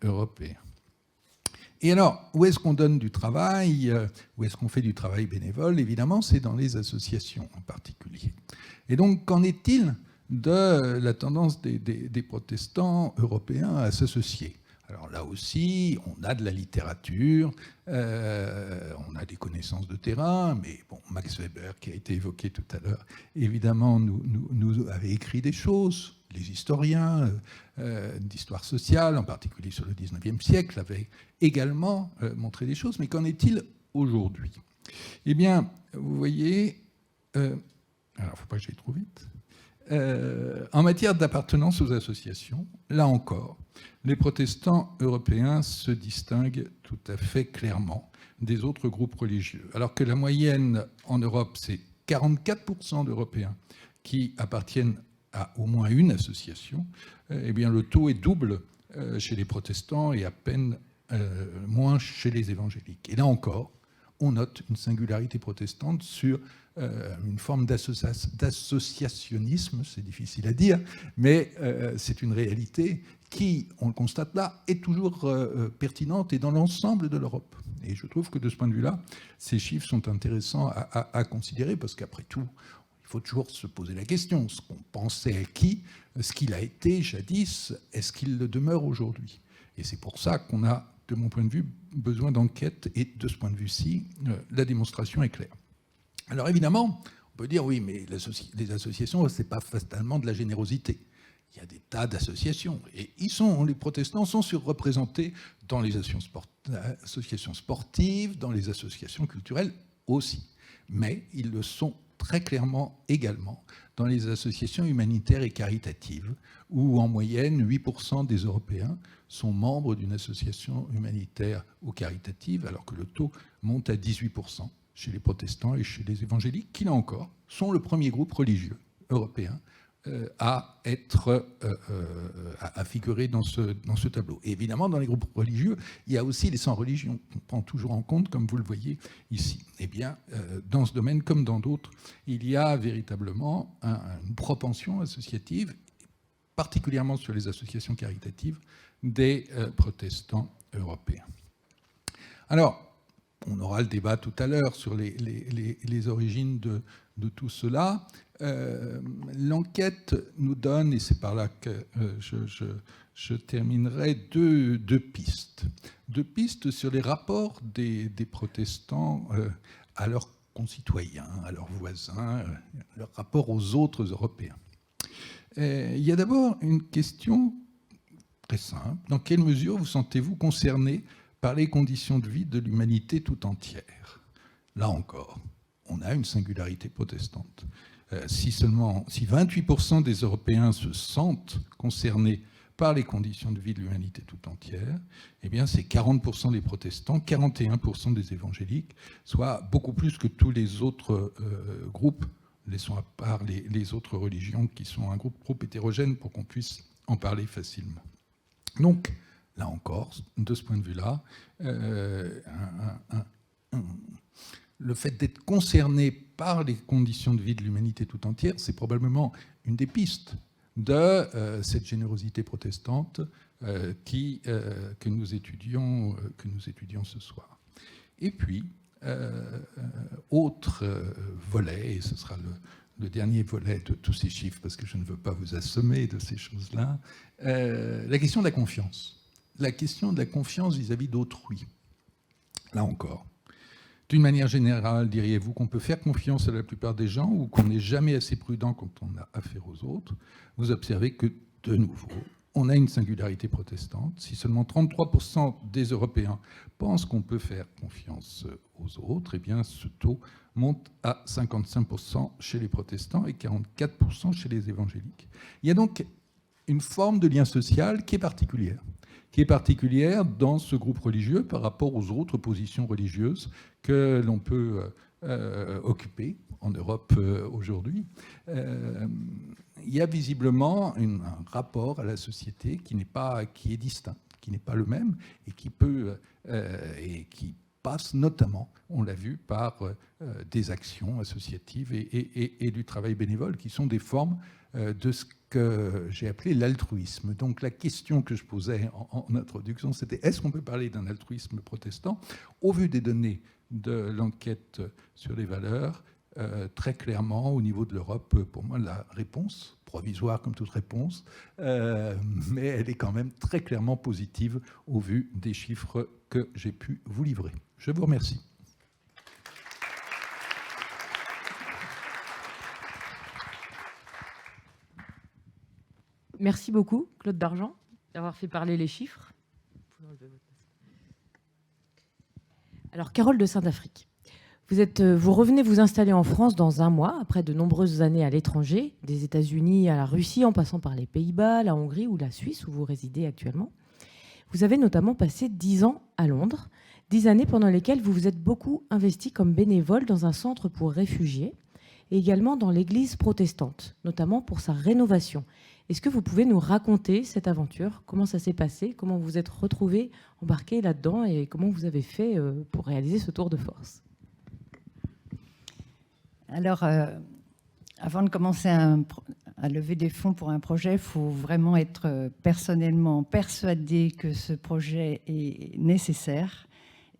européens. Et alors, où est-ce qu'on donne du travail? Où est-ce qu'on fait du travail bénévole? Évidemment, c'est dans les associations en particulier. Et donc, qu'en est-il de la tendance des protestants européens à s'associer? Alors là aussi, on a de la littérature, on a des connaissances de terrain, mais bon, Max Weber, qui a été évoqué tout à l'heure, évidemment, nous avait écrit des choses. Les historiens d'histoire sociale, en particulier sur le XIXe siècle, avaient également montré des choses. Mais qu'en est-il aujourd'hui? Eh bien, vous voyez, alors il ne faut pas que j'aille trop vite. En matière d'appartenance aux associations, là encore, les protestants européens se distinguent tout à fait clairement des autres groupes religieux. Alors que la moyenne en Europe, c'est 44% d'Européens qui appartiennent à au moins une association, eh bien le taux est double chez les protestants et à peine moins chez les évangéliques. Et là encore, on note une singularité protestante sur une forme d'associationnisme, c'est difficile à dire, mais c'est une réalité qui, on le constate là, est toujours pertinente et dans l'ensemble de l'Europe. Et je trouve que de ce point de vue-là, ces chiffres sont intéressants à considérer, parce qu'après tout, il faut toujours se poser la question, ce qu'on pensait acquis, ce qu'il a été jadis, est-ce qu'il le demeure aujourd'hui? Et c'est pour ça qu'on a, de mon point de vue, besoin d'enquête, et de ce point de vue-ci, la démonstration est claire. Alors évidemment, on peut dire, oui, mais les associations, ce n'est pas fatalement de la générosité. Il y a des tas d'associations, et les protestants sont surreprésentés dans les associations sportives, dans les associations culturelles aussi. Mais ils le sont très clairement également dans les associations humanitaires et caritatives, où en moyenne 8% des Européens sont membres d'une association humanitaire ou caritative, alors que le taux monte à 18% chez les protestants et chez les évangéliques, qui là encore sont le premier groupe religieux européen à figurer dans ce tableau. Et évidemment, dans les groupes religieux, il y a aussi les sans religion, qu'on prend toujours en compte, comme vous le voyez ici. Eh bien, dans ce domaine, comme dans d'autres, il y a véritablement une propension associative, particulièrement sur les associations caritatives, des protestants européens. Alors, on aura le débat tout à l'heure sur les origines de tout cela. L'enquête nous donne, et c'est par là que je terminerai, deux pistes. Deux pistes sur les rapports des protestants à leurs concitoyens, à leurs voisins, leur rapport aux autres Européens. Il y a d'abord une question très simple. Dans quelle mesure vous sentez-vous concerné par les conditions de vie de l'humanité tout entière? Là encore, on a une singularité protestante. Si 28% des Européens se sentent concernés par les conditions de vie de l'humanité tout entière, eh bien c'est 40% des protestants, 41% des évangéliques, soit beaucoup plus que tous les autres groupes, laissons à part les autres religions qui sont un groupe trop hétérogène pour qu'on puisse en parler facilement. Donc, là encore, de ce point de vue-là, le fait d'être concerné par les conditions de vie de l'humanité tout entière, c'est probablement une des pistes de cette générosité protestante que nous étudions ce soir. Et puis, autre volet, et ce sera le dernier volet de tous ces chiffres, parce que je ne veux pas vous assommer de ces choses-là, la question de la confiance. La question de la confiance vis-à-vis d'autrui. Là encore, d'une manière générale, diriez-vous qu'on peut faire confiance à la plupart des gens ou qu'on n'est jamais assez prudent quand on a affaire aux autres? Vous observez que, de nouveau, on a une singularité protestante. Si seulement 33% des Européens pensent qu'on peut faire confiance aux autres, eh bien ce taux monte à 55% chez les protestants et 44% chez les évangéliques. Il y a donc une forme de lien social qui est particulière dans ce groupe religieux par rapport aux autres positions religieuses que l'on peut occuper en Europe aujourd'hui. Il y a visiblement un rapport à la société qui est distinct, qui n'est pas le même et qui passe notamment, on l'a vu, par des actions associatives et du travail bénévole qui sont des formes de ce que j'ai appelé l'altruisme. Donc la question que je posais en introduction, c'était est-ce qu'on peut parler d'un altruisme protestant? Au vu des données de l'enquête sur les valeurs, très clairement, au niveau de l'Europe, pour moi, la réponse, provisoire comme toute réponse, mais elle est quand même très clairement positive au vu des chiffres que j'ai pu vous livrer. Je vous remercie. Merci beaucoup, Claude Dargent, d'avoir fait parler les chiffres. Alors, Carole de Saint-Afrique, vous revenez vous installer en France dans un mois, après de nombreuses années à l'étranger, des États-Unis à la Russie, en passant par les Pays-Bas, la Hongrie ou la Suisse, où vous résidez actuellement. Vous avez notamment passé 10 ans à Londres, 10 années pendant lesquelles vous vous êtes beaucoup investi comme bénévole dans un centre pour réfugiés, et également dans l'église protestante, notamment pour sa rénovation. Est-ce que vous pouvez nous raconter cette aventure? Comment ça s'est passé? Comment vous vous êtes retrouvés embarqués là-dedans et comment vous avez fait pour réaliser ce tour de force? Alors, avant de commencer à lever des fonds pour un projet, il faut vraiment être personnellement persuadé que ce projet est nécessaire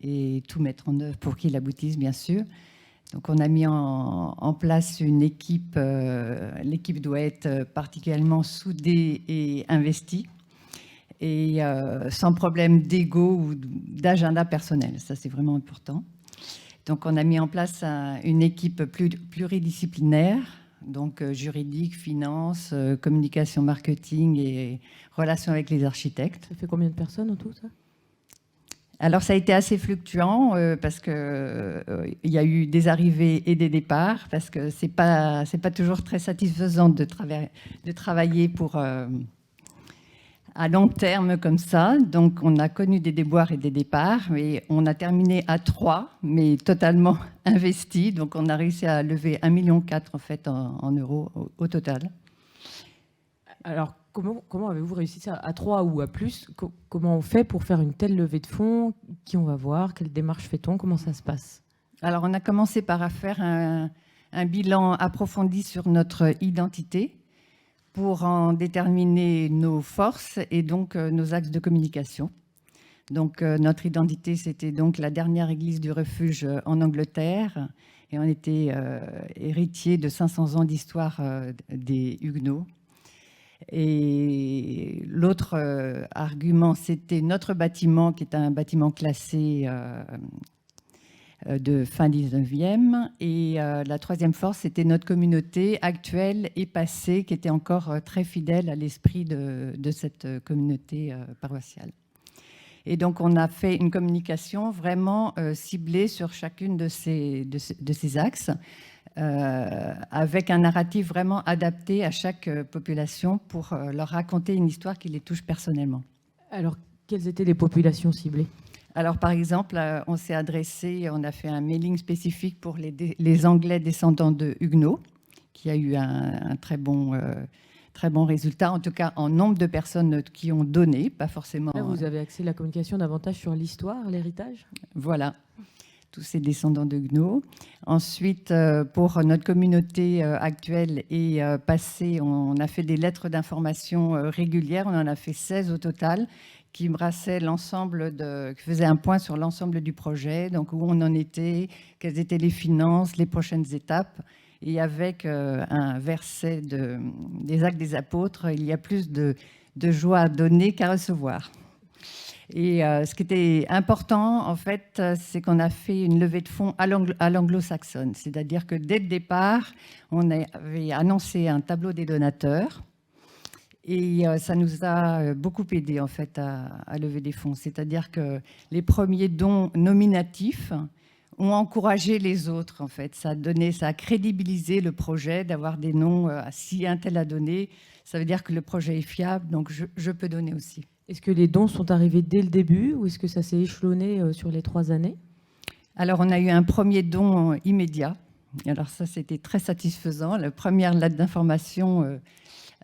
et tout mettre en œuvre pour qu'il aboutisse, bien sûr. Donc, on a mis en place une équipe. L'équipe doit être particulièrement soudée et investie, et sans problème d'ego ou d'agenda personnel. Ça, c'est vraiment important. Donc, on a mis en place une équipe pluridisciplinaire, donc juridique, finance, communication, marketing et relations avec les architectes. Ça fait combien de personnes en tout, ça? Alors, ça a été assez fluctuant parce qu'il y a eu des arrivées et des départs, parce que c'est pas toujours très satisfaisant de travailler à long terme comme ça. Donc, on a connu des déboires et des départs, mais on a terminé à 3, mais totalement investis. Donc, on a réussi à lever 1,4 million en fait en euros au total. Alors, comment avez-vous réussi ça? À 3 ou à plus? Comment on fait pour faire une telle levée de fonds? Qui on va voir? Quelle démarche fait-on? Comment ça se passe? Alors, on a commencé par faire un bilan approfondi sur notre identité pour en déterminer nos forces et donc nos axes de communication. Donc, notre identité, c'était donc la dernière église du refuge en Angleterre, et on était héritier de 500 ans d'histoire des Huguenots. Et l'autre argument, c'était notre bâtiment, qui est un bâtiment classé de fin 19e. Et la troisième force, c'était notre communauté actuelle et passée, qui était encore très fidèle à l'esprit de cette communauté paroissiale. Et donc, on a fait une communication vraiment ciblée sur chacune de ces axes, avec un narratif vraiment adapté à chaque population pour leur raconter une histoire qui les touche personnellement. Alors, quelles étaient les populations ciblées? Alors, par exemple, on a fait un mailing spécifique pour les Anglais descendants de Huguenots, qui a eu un très bon résultat, en tout cas en nombre de personnes qui ont donné, pas forcément... Là, vous avez axé la communication davantage sur l'histoire, l'héritage? Voilà. Tous ces descendants de Huguenots. Ensuite, pour notre communauté actuelle et passée, on a fait des lettres d'information régulières. On en a fait 16 au total, qui brassaient qui faisaient un point sur l'ensemble du projet, donc où on en était, quelles étaient les finances, les prochaines étapes. Et avec un verset des Actes des Apôtres, il y a plus de joie à donner qu'à recevoir. Et ce qui était important, en fait, c'est qu'on a fait une levée de fonds à l'anglo-saxonne. C'est-à-dire que dès le départ, on avait annoncé un tableau des donateurs. Et ça nous a beaucoup aidé, en fait, à lever des fonds. C'est-à-dire que les premiers dons nominatifs ont encouragé les autres, en fait. Ça a crédibilisé le projet d'avoir des noms. Si un tel a donné, ça veut dire que le projet est fiable, donc je peux donner aussi. Est-ce que les dons sont arrivés dès le début ou est-ce que ça s'est échelonné sur les 3 années? Alors, on a eu un premier don immédiat. Alors ça, c'était très satisfaisant. La première lettre d'information,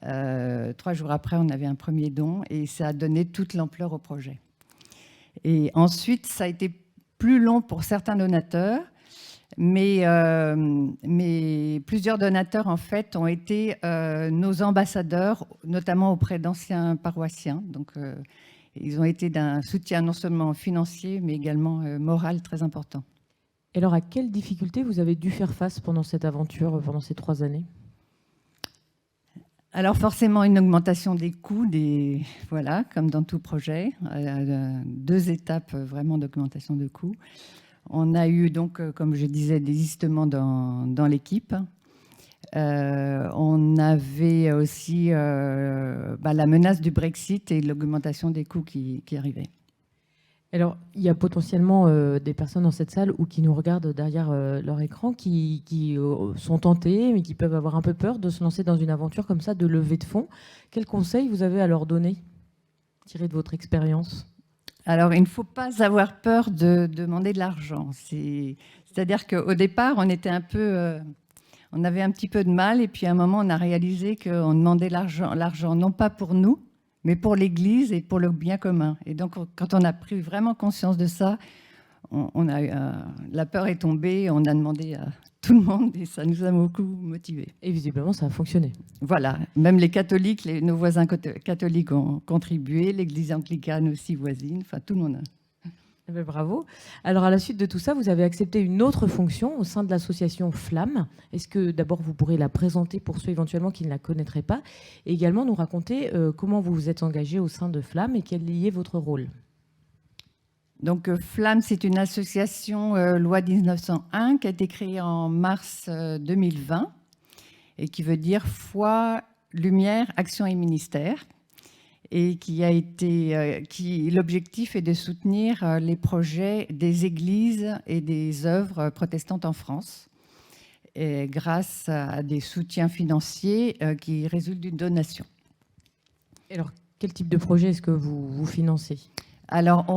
3 jours après, on avait un premier don et ça a donné toute l'ampleur au projet. Et ensuite, ça a été plus long pour certains donateurs, mais plusieurs donateurs, en fait, ont été nos ambassadeurs, notamment auprès d'anciens paroissiens. Donc, ils ont été d'un soutien non seulement financier, mais également moral très important. Et alors, à quelles difficultés vous avez dû faire face pendant cette aventure, pendant ces 3 années? Alors forcément, une augmentation des coûts, voilà, comme dans tout projet, 2 étapes vraiment d'augmentation de coûts. On a eu donc, comme je disais, des désistements dans l'équipe. On avait aussi la menace du Brexit et l'augmentation des coûts qui arrivaient. Alors, il y a potentiellement des personnes dans cette salle ou qui nous regardent derrière leur écran qui sont tentées, mais qui peuvent avoir un peu peur de se lancer dans une aventure comme ça, de levée de fonds. Quels conseils vous avez à leur donner, tirés de votre expérience? Alors, il ne faut pas avoir peur de demander de l'argent. C'est-à-dire qu'au départ, on était un peu On avait un petit peu de mal et puis à un moment, on a réalisé qu'on demandait l'argent non pas pour nous, mais pour l'Église et pour le bien commun. Et donc, quand on a pris vraiment conscience de ça, la peur est tombée, on a demandé à tout le monde et ça nous a beaucoup motivés. Et visiblement, ça a fonctionné. Voilà, même les catholiques, nos voisins catholiques ont contribué, l'Église anglicane aussi voisine, enfin tout le monde a. Eh bien, bravo. Alors, à la suite de tout ça, vous avez accepté une autre fonction au sein de l'association Flamme. Est-ce que d'abord vous pourrez la présenter pour ceux éventuellement qui ne la connaîtraient pas, et également nous raconter comment vous vous êtes engagé au sein de Flamme et quel y est votre rôle? Donc Flamme, c'est une association loi 1901 qui a été créée en mars 2020 et qui veut dire foi, lumière, action et ministère. Et l'objectif est de soutenir les projets des églises et des œuvres protestantes en France, et grâce à des soutiens financiers qui résultent d'une donation. Et alors, quel type de projet est-ce que vous financez? Alors,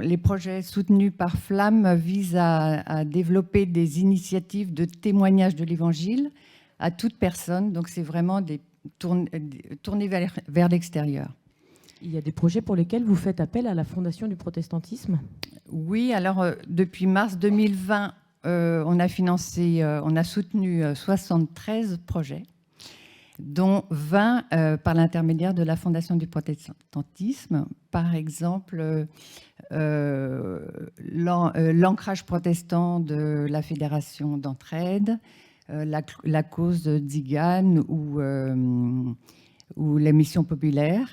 les projets soutenus par Flamme visent à développer des initiatives de témoignage de l'Évangile à toute personne. Donc, c'est vraiment tourner vers l'extérieur. Il y a des projets pour lesquels vous faites appel à la Fondation du protestantisme? Oui, alors depuis mars 2020, on a soutenu 73 projets, dont 20 par l'intermédiaire de la Fondation du protestantisme. Par exemple, l'ancrage protestant de la Fédération d'entraide, la cause de Dzigan ou la mission populaire.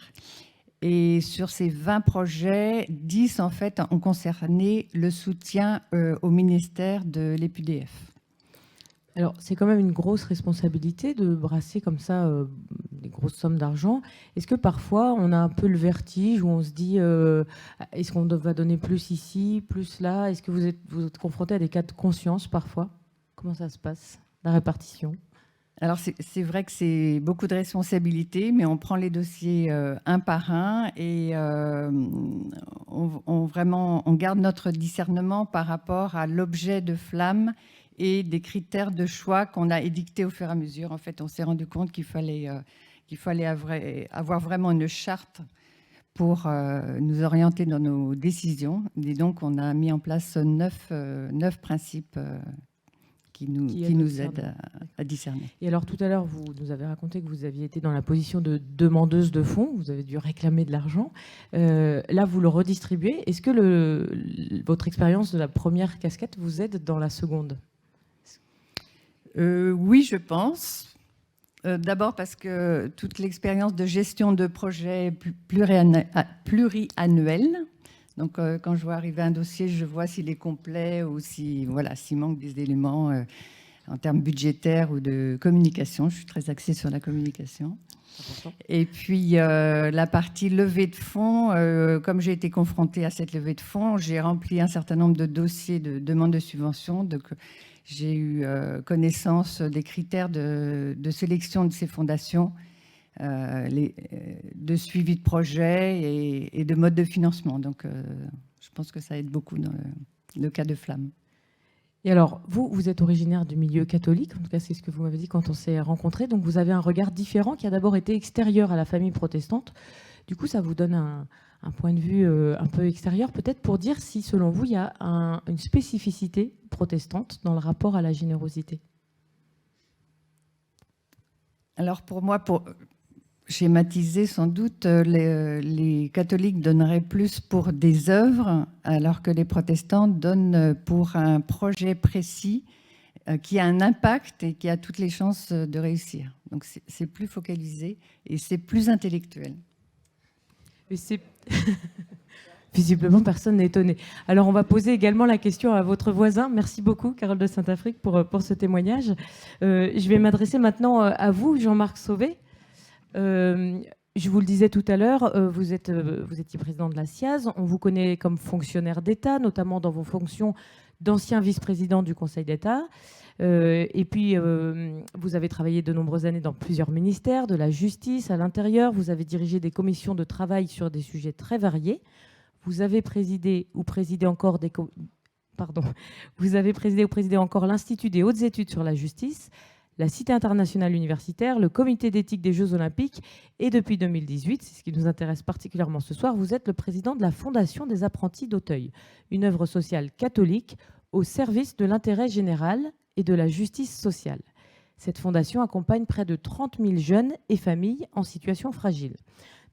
Et sur ces 20 projets, 10 en fait ont concerné le soutien au ministère de l'EPUDF. Alors, c'est quand même une grosse responsabilité de brasser comme ça des grosses sommes d'argent. Est-ce que parfois, on a un peu le vertige où on se dit est-ce qu'on va donner plus ici, plus là? Est-ce que vous êtes confronté à des cas de conscience parfois? Comment ça se passe, la répartition? Alors, c'est vrai que c'est beaucoup de responsabilités, mais on prend les dossiers un par un et on garde notre discernement par rapport à l'objet de Flamme et des critères de choix qu'on a édictés au fur et à mesure. En fait, on s'est rendu compte qu'il fallait avoir vraiment une charte pour nous orienter dans nos décisions. Et donc, on a mis en place 9 principes qui nous aident à discerner. Et alors, tout à l'heure, vous nous avez raconté que vous aviez été dans la position de demandeuse de fonds, vous avez dû réclamer de l'argent. Là, vous le redistribuez. Est-ce que votre expérience de la première casquette vous aide dans la seconde? Oui, je pense. D'abord parce que toute l'expérience de gestion de projets pluriannuels, donc quand je vois arriver un dossier, je vois s'il est complet ou s'il manque des éléments en termes budgétaires ou de communication. Je suis très axée sur la communication. Et puis la partie levée de fonds, comme j'ai été confrontée à cette levée de fonds, j'ai rempli un certain nombre de dossiers de demande de subvention. Donc, j'ai eu connaissance des critères de sélection de ces fondations, de suivi de projet et de mode de financement. Donc, je pense que ça aide beaucoup dans le cas de Flamme. Et alors, vous êtes originaire du milieu catholique, en tout cas c'est ce que vous m'avez dit quand on s'est rencontrés, donc vous avez un regard différent qui a d'abord été extérieur à la famille protestante. Du coup, ça vous donne un point de vue un peu extérieur, peut-être pour dire si, selon vous, il y a une spécificité protestante dans le rapport à la générosité. Alors pour moi, pour schématiser sans doute, les catholiques donneraient plus pour des œuvres, alors que les protestants donnent pour un projet précis qui a un impact et qui a toutes les chances de réussir. Donc c'est plus focalisé et c'est plus intellectuel. Mais c'est... Visiblement, personne n'est étonné. Alors, on va poser également la question à votre voisin. Merci beaucoup, Carole de Saint-Affrique, pour ce témoignage. Je vais m'adresser maintenant à vous, Jean-Marc Sauvé. Je vous le disais tout à l'heure, vous étiez président de la SIAZ. On vous connaît comme fonctionnaire d'État, notamment dans vos fonctions d'ancien vice-président du Conseil d'État. Et puis, vous avez travaillé de nombreuses années dans plusieurs ministères, de la justice, à l'intérieur. Vous avez dirigé des commissions de travail sur des sujets très variés. Vous avez présidé ou présidé encore l'Institut des hautes études sur la justice, la Cité internationale universitaire, le comité d'éthique des Jeux olympiques et depuis 2018, c'est ce qui nous intéresse particulièrement ce soir, vous êtes le président de la Fondation des apprentis d'Auteuil, une œuvre sociale catholique au service de l'intérêt général et de la justice sociale. Cette fondation accompagne près de 30 000 jeunes et familles en situation fragile.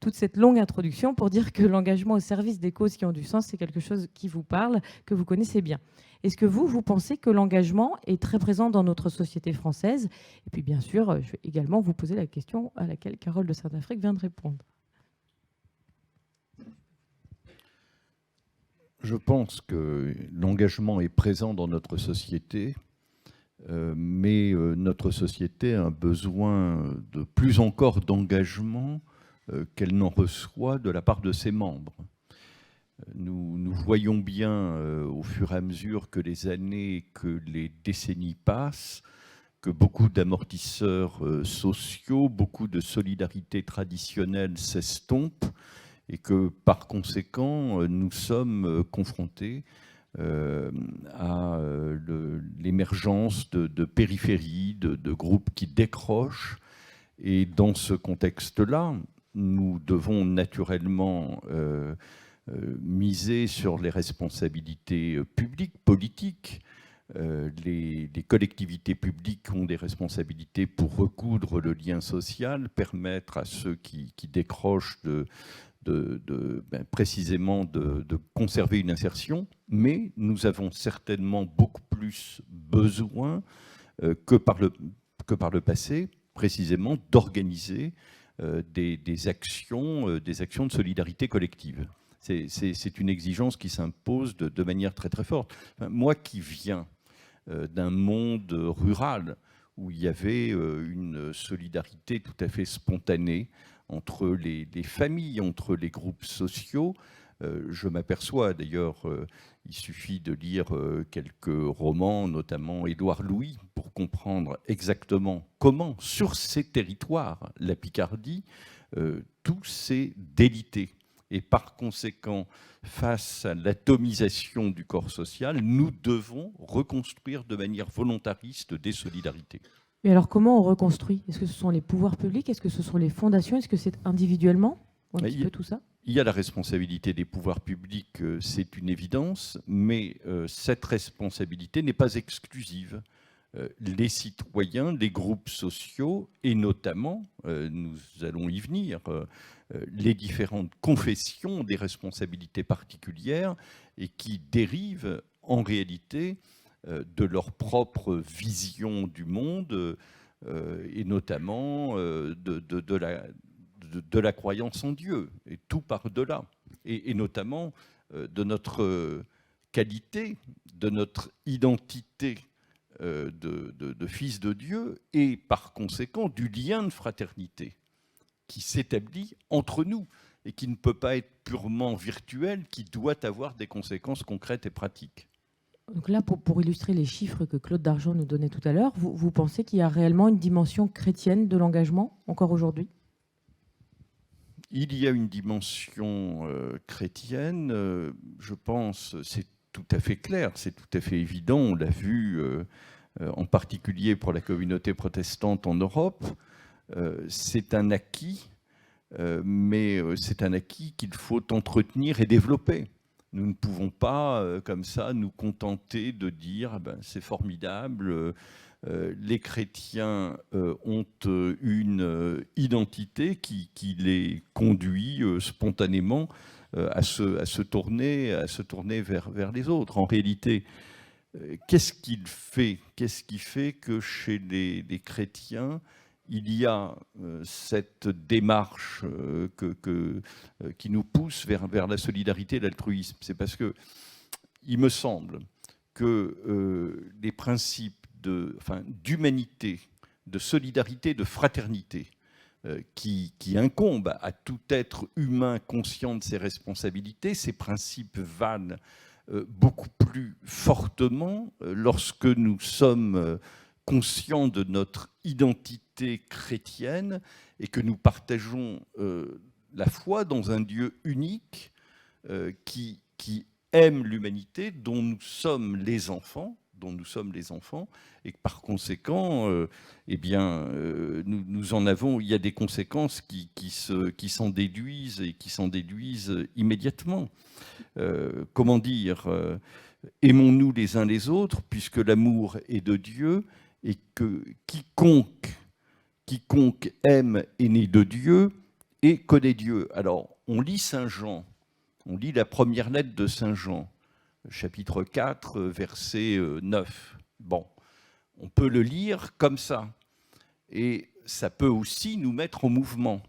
Toute cette longue introduction pour dire que l'engagement au service des causes qui ont du sens, c'est quelque chose qui vous parle, que vous connaissez bien. Est-ce que vous pensez que l'engagement est très présent dans notre société française? Et puis bien sûr, je vais également vous poser la question à laquelle Carole de Saint-Affrique vient de répondre. Je pense que l'engagement est présent dans notre société, mais notre société a un besoin de plus encore d'engagement qu'elle n'en reçoit de la part de ses membres. Nous voyons bien au fur et à mesure que les années, que les décennies passent, que beaucoup d'amortisseurs sociaux, beaucoup de solidarité traditionnelle s'estompent et que par conséquent, nous sommes confrontés à l'émergence de périphéries, de groupes qui décrochent. Et dans ce contexte-là, nous devons naturellement miser sur les responsabilités publiques, politiques. Les collectivités publiques ont des responsabilités pour recoudre le lien social, permettre à ceux qui décrochent précisément de conserver une insertion, mais nous avons certainement beaucoup plus besoin que par le passé, précisément, d'organiser des actions de solidarité collective. C'est une exigence qui s'impose de manière très très forte. Enfin, moi qui viens d'un monde rural où il y avait une solidarité tout à fait spontanée entre les familles, entre les groupes sociaux, je m'aperçois d'ailleurs, il suffit de lire quelques romans, notamment Édouard Louis, pour comprendre exactement comment, sur ces territoires, la Picardie, tout s'est délité. Et par conséquent, face à l'atomisation du corps social, nous devons reconstruire de manière volontariste des solidarités. Mais alors comment on reconstruit? Est-ce que ce sont les pouvoirs publics? Est-ce que ce sont les fondations? Est-ce que c'est individuellement? Un petit peu tout ça? Il y a la responsabilité des pouvoirs publics, c'est une évidence, mais cette responsabilité n'est pas exclusive. Les citoyens, les groupes sociaux, et notamment, nous allons y venir, les différentes confessions ont des responsabilités particulières et qui dérivent en réalité de leur propre vision du monde et notamment de la croyance en Dieu, et tout par de là, et notamment de notre qualité, de notre identité de fils de Dieu, et par conséquent du lien de fraternité qui s'établit entre nous et qui ne peut pas être purement virtuel, qui doit avoir des conséquences concrètes et pratiques. Donc là, pour illustrer les chiffres que Claude Dargeon nous donnait tout à l'heure, vous pensez qu'il y a réellement une dimension chrétienne de l'engagement encore aujourd'hui? Il y a une dimension chrétienne, je pense, c'est tout à fait clair, c'est tout à fait évident, on l'a vu en particulier pour la communauté protestante en Europe. C'est un acquis, mais c'est un acquis qu'il faut entretenir et développer. Nous ne pouvons pas, comme ça, nous contenter de dire ben, c'est formidable, les chrétiens ont une identité qui les conduit spontanément à se tourner vers les autres. En réalité, qu'est-ce qui fait que chez les chrétiens, il y a cette démarche qui nous pousse vers la solidarité et l'altruisme? C'est parce que il me semble que les principes d'humanité, de solidarité, de fraternité qui incombent à tout être humain conscient de ses responsabilités, ces principes valent beaucoup plus fortement lorsque nous sommes conscients de notre identité chrétienne et que nous partageons la foi dans un Dieu unique qui aime l'humanité, dont nous sommes les enfants, dont nous sommes les enfants, et que par conséquent, eh bien, nous en avons, il y a des conséquences qui s'en déduisent et qui s'en déduisent immédiatement. Comment dire, aimons-nous les uns les autres, puisque l'amour est de Dieu, et que quiconque aime est né de Dieu et connaît Dieu. Alors, on lit Saint Jean, on lit la première lettre de Saint Jean, chapitre 4, verset 9. Bon, on peut le lire comme ça. Et ça peut aussi nous mettre en mouvement.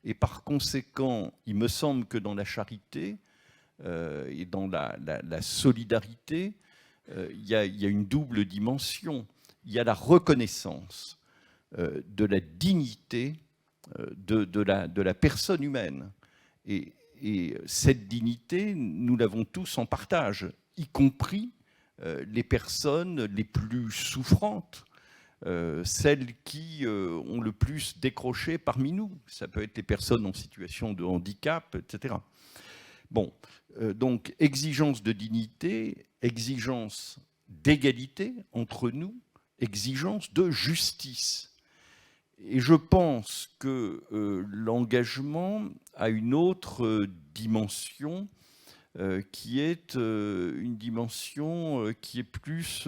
Et par conséquent, il me semble que dans la charité et dans la solidarité, il y a une double dimension. Il y a la reconnaissance de la dignité de la personne humaine. Et cette dignité, nous l'avons tous en partage, y compris les personnes les plus souffrantes, celles qui ont le plus décroché parmi nous. Ça peut être les personnes en situation de handicap, etc. Bon, donc exigence de dignité, exigence d'égalité entre nous, exigence de justice. Et je pense que l'engagement a une autre dimension qui est une dimension qui est plus,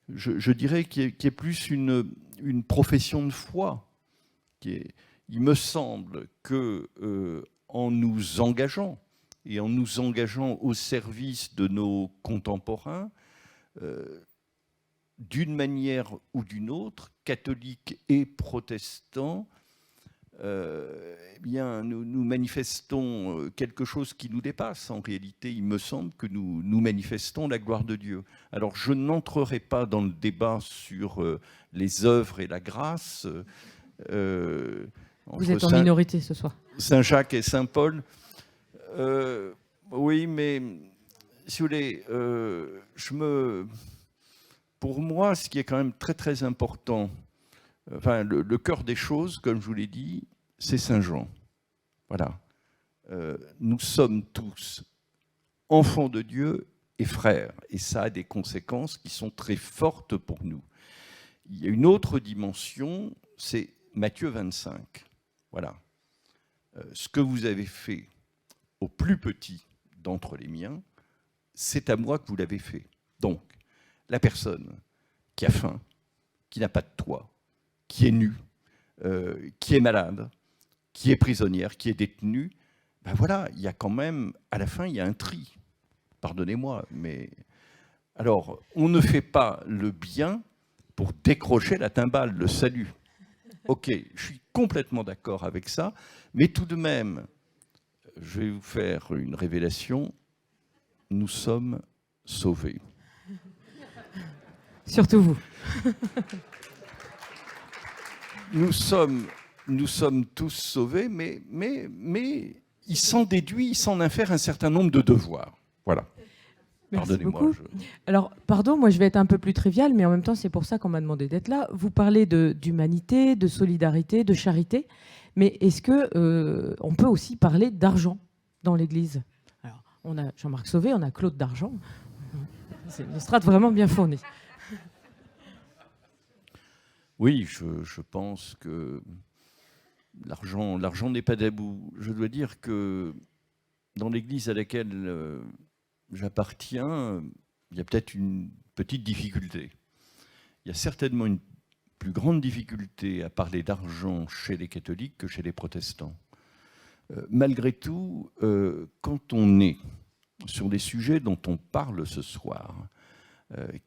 je dirais, qui est plus une profession de foi. Il me semble que en nous engageant et en nous engageant au service de nos contemporains, d'une manière ou d'une autre, catholiques et protestants, eh bien, nous manifestons quelque chose qui nous dépasse. En réalité, il me semble que nous manifestons la gloire de Dieu. Alors, je n'entrerai pas dans le débat sur les œuvres et la grâce. Vous êtes en minorité ce soir. Saint Jacques et Saint Paul. Oui, mais si vous voulez, pour moi, ce qui est quand même très très important, enfin, le cœur des choses, comme je vous l'ai dit, c'est Saint Jean. Voilà. Nous sommes tous enfants de Dieu et frères, et ça a des conséquences qui sont très fortes pour nous. Il y a une autre dimension, c'est Matthieu 25. Voilà. Ce que vous avez fait au plus petit d'entre les miens, c'est à moi que vous l'avez fait. Donc, la personne qui a faim, qui n'a pas de toit, qui est nue, qui est malade, qui est prisonnière, qui est détenue, ben voilà, il y a quand même, à la fin, il y a un tri. Pardonnez-moi, mais... Alors, on ne fait pas le bien pour décrocher la timbale, le salut. Ok, je suis complètement d'accord avec ça, mais tout de même, je vais vous faire une révélation, nous sommes sauvés. Surtout vous. Nous sommes tous sauvés, mais il s'en déduit, il s'en infère un certain nombre de devoirs. Voilà. Merci beaucoup. Alors, pardon, moi je vais être un peu plus trivial, mais en même temps c'est pour ça qu'on m'a demandé d'être là. Vous parlez d'humanité, de solidarité, de charité, mais est-ce que on peut aussi parler d'argent dans l'Église? Alors, on a Jean-Marc Sauvé, on a Claude Dargent. C'est une strate vraiment bien fournie. Oui, je pense que l'argent n'est pas tabou. Je dois dire que dans l'Église à laquelle j'appartiens, il y a peut-être une petite difficulté. Il y a certainement une plus grande difficulté à parler d'argent chez les catholiques que chez les protestants. Malgré tout, quand on est sur les sujets dont on parle ce soir,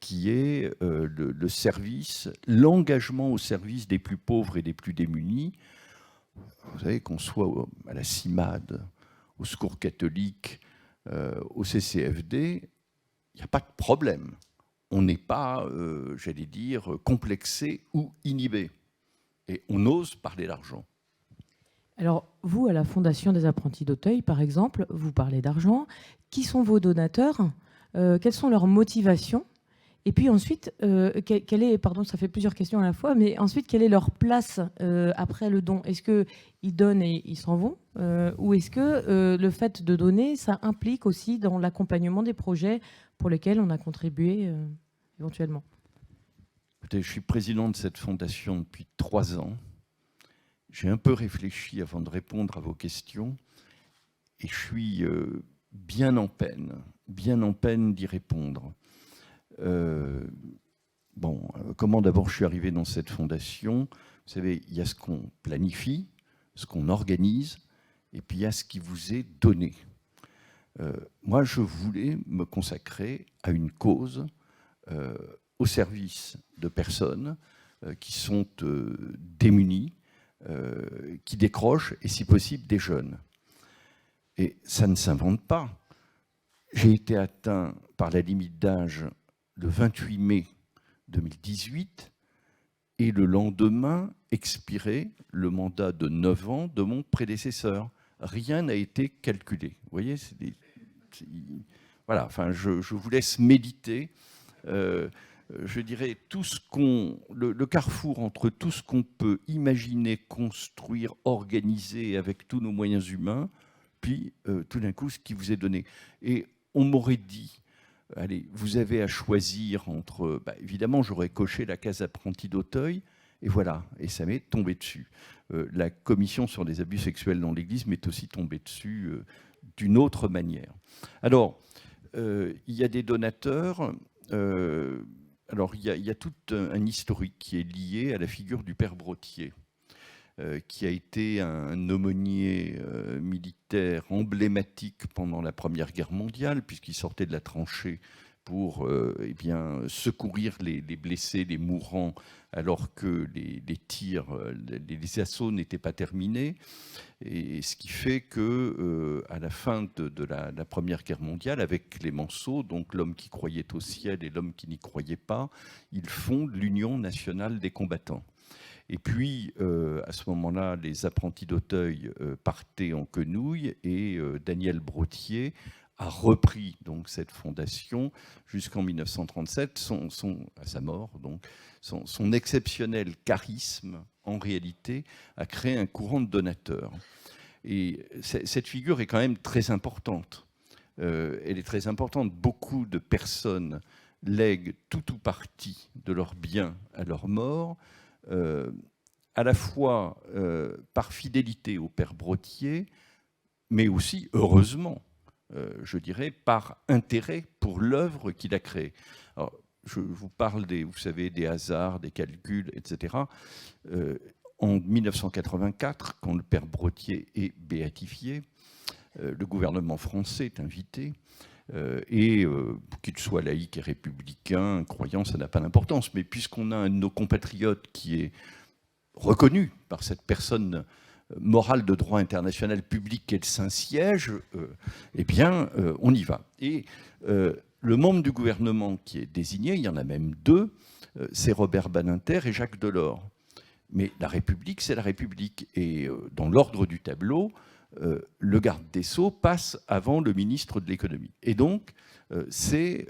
qui est le service, l'engagement au service des plus pauvres et des plus démunis, vous savez, qu'on soit à la CIMAD, au Secours catholique, au CCFD, il n'y a pas de problème. On n'est pas, j'allais dire, complexé ou inhibé. Et on ose parler d'argent. Alors, vous, à la Fondation des apprentis d'Auteuil, par exemple, vous parlez d'argent. Qui sont vos donateurs? Quelles sont leurs motivations? Et puis ensuite, quelle est, pardon, ça fait plusieurs questions à la fois, mais ensuite, quelle est leur place après le don? Est-ce qu'ils donnent et ils s'en vont? Ou est-ce que le fait de donner, ça implique aussi dans l'accompagnement des projets pour lesquels on a contribué éventuellement. Écoutez, je suis président de cette fondation depuis 3 ans. J'ai un peu réfléchi avant de répondre à vos questions et je suis bien en peine d'y répondre. Comment d'abord je suis arrivé dans cette fondation? Vous savez, il y a ce qu'on planifie, ce qu'on organise, et puis il y a ce qui vous est donné. Moi, je voulais me consacrer à une cause au service de personnes qui sont démunies, qui décrochent, et si possible, des jeunes. Et ça ne s'invente pas. J'ai été atteint par la limite d'âge le 28 mai 2018, et le lendemain expirait le mandat de 9 ans de mon prédécesseur. Rien n'a été calculé. Vous voyez, voilà, enfin, je vous laisse méditer. Je dirais tout ce le carrefour entre tout ce qu'on peut imaginer, construire, organiser avec tous nos moyens humains, puis tout d'un coup ce qui vous est donné. Et on m'aurait dit, allez, vous avez à choisir entre, évidemment j'aurais coché la case apprenti d'Auteuil, et voilà, et ça m'est tombé dessus. La commission sur les abus sexuels dans l'Église m'est aussi tombée dessus d'une autre manière. Alors, il y a des donateurs. Alors, il y a tout un historique qui est lié à la figure du père Brottier, qui a été un aumônier militaire emblématique pendant la Première Guerre mondiale, puisqu'il sortait de la tranchée pour secourir les blessés, les mourants, alors que les tirs, les assauts n'étaient pas terminés. Et ce qui fait que à la fin de la Première Guerre mondiale, avec Clémenceau, donc l'homme qui croyait au ciel et l'homme qui n'y croyait pas, ils fondent l'Union nationale des combattants. Et puis, à ce moment-là, les apprentis d'Auteuil partaient en quenouille et Daniel Brottier a repris donc cette fondation jusqu'en 1937, à sa mort. Donc, son exceptionnel charisme, en réalité, a créé un courant de donateurs. Et cette figure est quand même très importante. Elle est très importante. Beaucoup de personnes lèguent tout ou partie de leurs biens à leur mort, à la fois par fidélité au père Brottier, mais aussi, heureusement, je dirais, par intérêt pour l'œuvre qu'il a créée. Alors, je vous parle vous savez, des hasards, des calculs, etc. En 1984, quand le père Brottier est béatifié, le gouvernement français est invité, et qu'il soit laïque et républicain, croyant, ça n'a pas d'importance, mais puisqu'on a un de nos compatriotes qui est reconnu par cette personne morale de droit international public qu'est le Saint-Siège, on y va. Et le membre du gouvernement qui est désigné, il y en a même 2, c'est Robert Badinter et Jacques Delors. Mais la République, c'est la République. Et dans l'ordre du tableau, le garde des Sceaux passe avant le ministre de l'économie. Et donc, c'est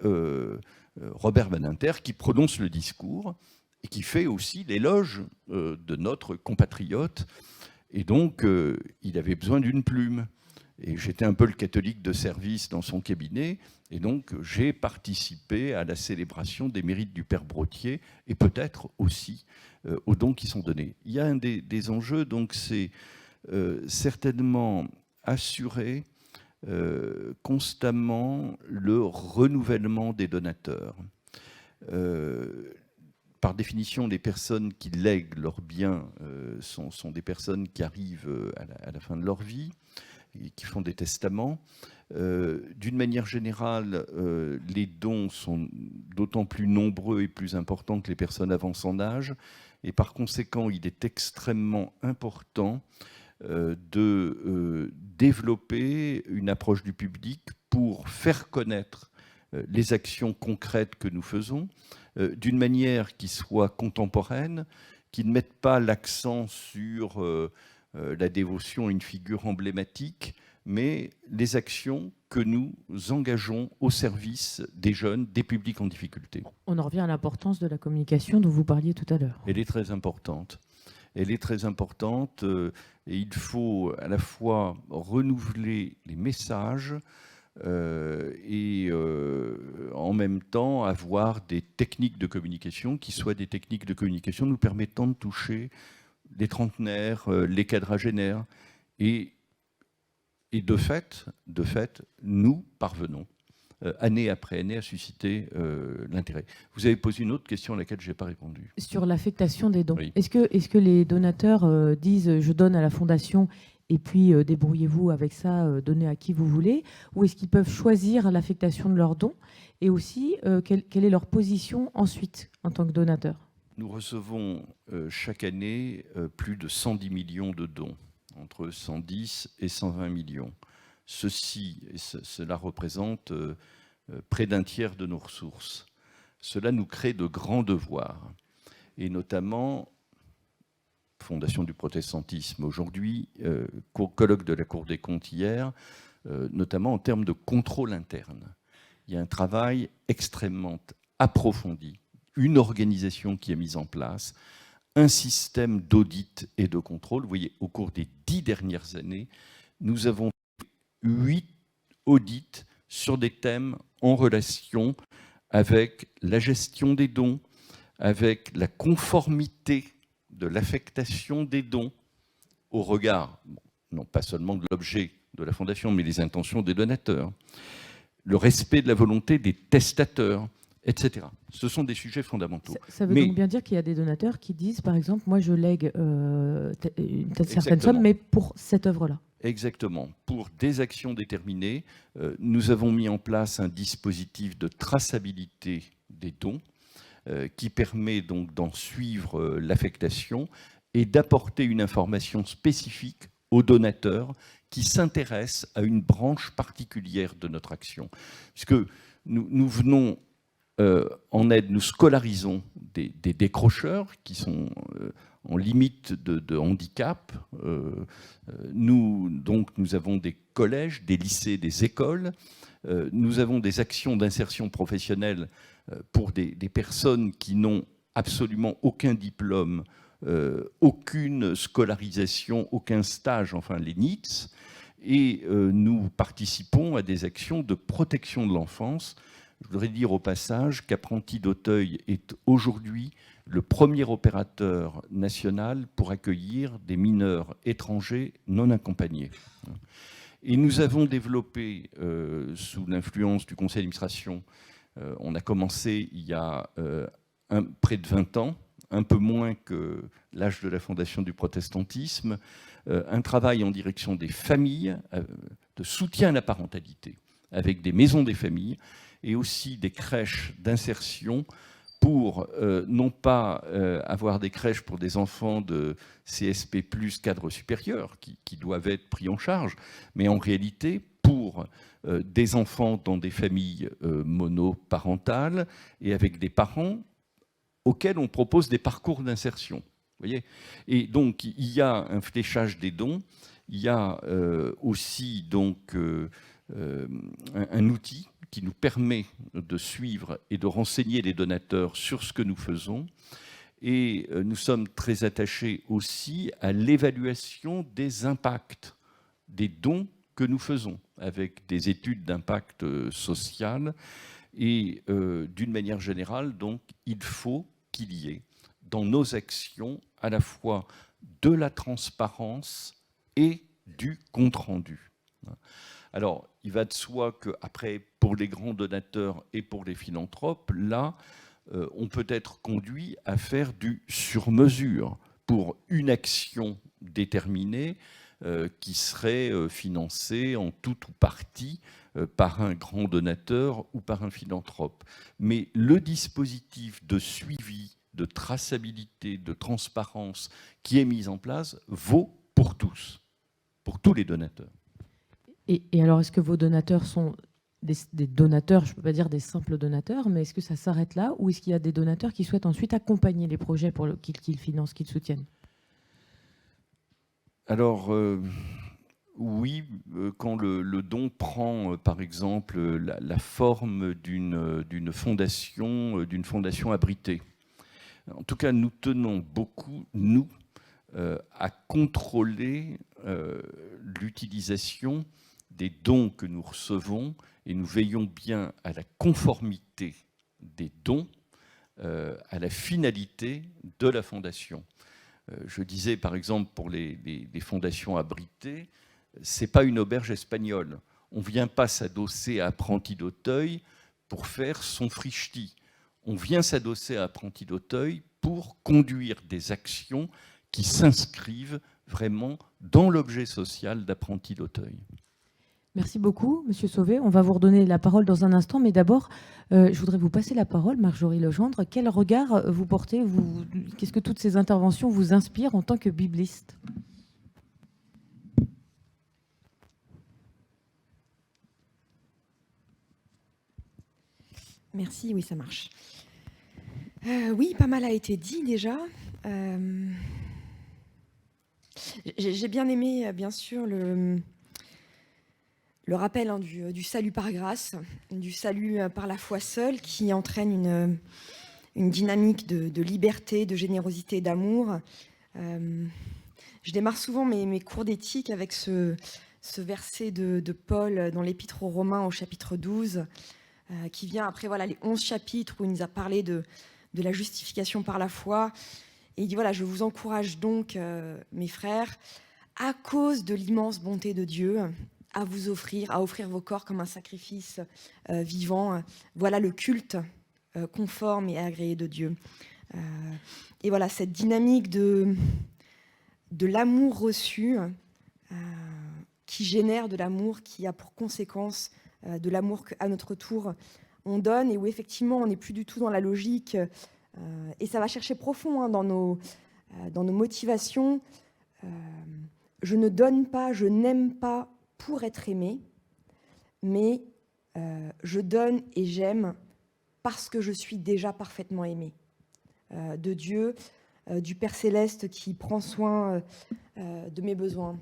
Robert Badinter qui prononce le discours et qui fait aussi l'éloge de notre compatriote. Et donc, il avait besoin d'une plume. Et j'étais un peu le catholique de service dans son cabinet. Et donc, j'ai participé à la célébration des mérites du père Brottier et peut-être aussi aux dons qui sont donnés. Il y a un des enjeux, donc, c'est certainement assurer constamment le renouvellement des donateurs. Par définition, les personnes qui lèguent leurs biens sont des personnes qui arrivent à la fin de leur vie et qui font des testaments. D'une manière générale, les dons sont d'autant plus nombreux et plus importants que les personnes avancent en âge. Et par conséquent, il est extrêmement important de développer une approche du public pour faire connaître les actions concrètes que nous faisons, d'une manière qui soit contemporaine, qui ne mette pas l'accent sur la dévotion à une figure emblématique, mais les actions que nous engageons au service des jeunes, des publics en difficulté. On en revient à l'importance de la communication dont vous parliez tout à l'heure. Elle est très importante. Elle est très importante et il faut à la fois renouveler les messages, et en même temps avoir des techniques de communication qui soient des techniques de communication nous permettant de toucher les trentenaires, les quadragénaires. Et de fait, nous parvenons, année après année, à susciter l'intérêt. Vous avez posé une autre question à laquelle je n'ai pas répondu. Sur l'affectation des dons. Oui. Est-ce que les donateurs disent « je donne à la fondation et puis débrouillez-vous avec ça, donnez à qui vous voulez » ou est-ce qu'ils peuvent choisir l'affectation de leurs dons et aussi quelle est leur position ensuite en tant que donateur? Nous recevons chaque année plus de 110 millions de dons, entre 110 et 120 millions. Cela représente près d'un tiers de nos ressources. Cela nous crée de grands devoirs, et notamment, Fondation du protestantisme aujourd'hui, colloque de la Cour des comptes hier, notamment en termes de contrôle interne. Il y a un travail extrêmement approfondi, une organisation qui est mise en place, un système d'audit et de contrôle. Vous voyez, au cours des 10 dernières années, nous avons fait 8 audits sur des thèmes en relation avec la gestion des dons, avec la conformité de l'affectation des dons au regard, non pas seulement de l'objet de la Fondation, mais les intentions des donateurs, le respect de la volonté des testateurs, etc. Ce sont des sujets fondamentaux. Ça veut donc bien dire qu'il y a des donateurs qui disent, par exemple, moi je lègue une certaine somme, mais pour cette œuvre-là. Exactement. Pour des actions déterminées, nous avons mis en place un dispositif de traçabilité des dons qui permet donc d'en suivre l'affectation et d'apporter une information spécifique aux donateurs qui s'intéressent à une branche particulière de notre action. Puisque nous venons en aide, nous scolarisons des décrocheurs qui sont en limite de handicap. Nous avons des collèges, des lycées, des écoles. Nous avons des actions d'insertion professionnelle pour des personnes qui n'ont absolument aucun diplôme, aucune scolarisation, aucun stage, enfin les NEETs. Et nous participons à des actions de protection de l'enfance. Je voudrais dire au passage qu'Apprentis d'Auteuil est aujourd'hui le premier opérateur national pour accueillir des mineurs étrangers non accompagnés. Et nous avons développé, sous l'influence du conseil d'administration, on a commencé il y a près de 20 ans, un peu moins que l'âge de la fondation du protestantisme, un travail en direction des familles, de soutien à la parentalité, avec des maisons des familles, et aussi des crèches d'insertion pour non pas avoir des crèches pour des enfants de CSP+, cadre supérieur, qui doivent être pris en charge, mais en réalité pour des enfants dans des familles monoparentales et avec des parents auxquels on propose des parcours d'insertion. Voyez ? Et donc, il y a un fléchage des dons, il y a aussi donc un outil qui nous permet de suivre et de renseigner les donateurs sur ce que nous faisons. Et nous sommes très attachés aussi à l'évaluation des impacts des dons que nous faisons, avec des études d'impact social. Et d'une manière générale, donc, il faut qu'il y ait dans nos actions à la fois de la transparence et du compte-rendu. Alors, il va de soi qu'après, pour les grands donateurs et pour les philanthropes, là, on peut être conduit à faire du sur-mesure pour une action déterminée qui serait financée en tout ou partie par un grand donateur ou par un philanthrope. Mais le dispositif de suivi, de traçabilité, de transparence qui est mis en place vaut pour tous, pour tous les donateurs. Et alors, est-ce que vos donateurs sont des donateurs, je ne peux pas dire des simples donateurs, mais est-ce que ça s'arrête là ou est-ce qu'il y a des donateurs qui souhaitent ensuite accompagner les projets qu'ils financent, qu'ils soutiennent? Alors, oui, quand le don prend, par exemple, la forme d'une fondation abritée. En tout cas, nous tenons beaucoup, nous, à contrôler l'utilisation des dons que nous recevons et nous veillons bien à la conformité des dons à la finalité de la fondation. Je disais par exemple pour les fondations abritées, ce n'est pas une auberge espagnole. On ne vient pas s'adosser à Apprenti d'Auteuil pour faire son frichti. On vient s'adosser à Apprenti d'Auteuil pour conduire des actions qui s'inscrivent vraiment dans l'objet social d'Apprenti d'Auteuil. Merci beaucoup, Monsieur Sauvé. On va vous redonner la parole dans un instant, mais d'abord, je voudrais vous passer la parole, Marjorie Legendre. Quel regard vous portez, qu'est-ce que toutes ces interventions vous inspirent en tant que bibliste ? Merci, oui, ça marche. Oui, pas mal a été dit déjà. J'ai bien aimé, bien sûr, le rappel du salut par grâce, du salut par la foi seule, qui entraîne une dynamique de liberté, de générosité et d'amour. Je démarre souvent mes cours d'éthique avec ce verset de Paul dans l'Épître aux Romains au chapitre 12, qui vient après les 11 chapitres où il nous a parlé de la justification par la foi. Et il dit, je vous encourage donc, mes frères, à cause de l'immense bonté de Dieu, à offrir vos corps comme un sacrifice vivant. Voilà le culte conforme et agréé de Dieu. Et voilà, cette dynamique de l'amour reçu qui génère de l'amour, qui a pour conséquence de l'amour qu'à notre tour on donne, et où effectivement on n'est plus du tout dans la logique, et ça va chercher profond dans nos motivations. Je ne donne pas, je n'aime pas pour être aimé, mais je donne et j'aime parce que je suis déjà parfaitement aimé de Dieu, du Père Céleste qui prend soin de mes besoins.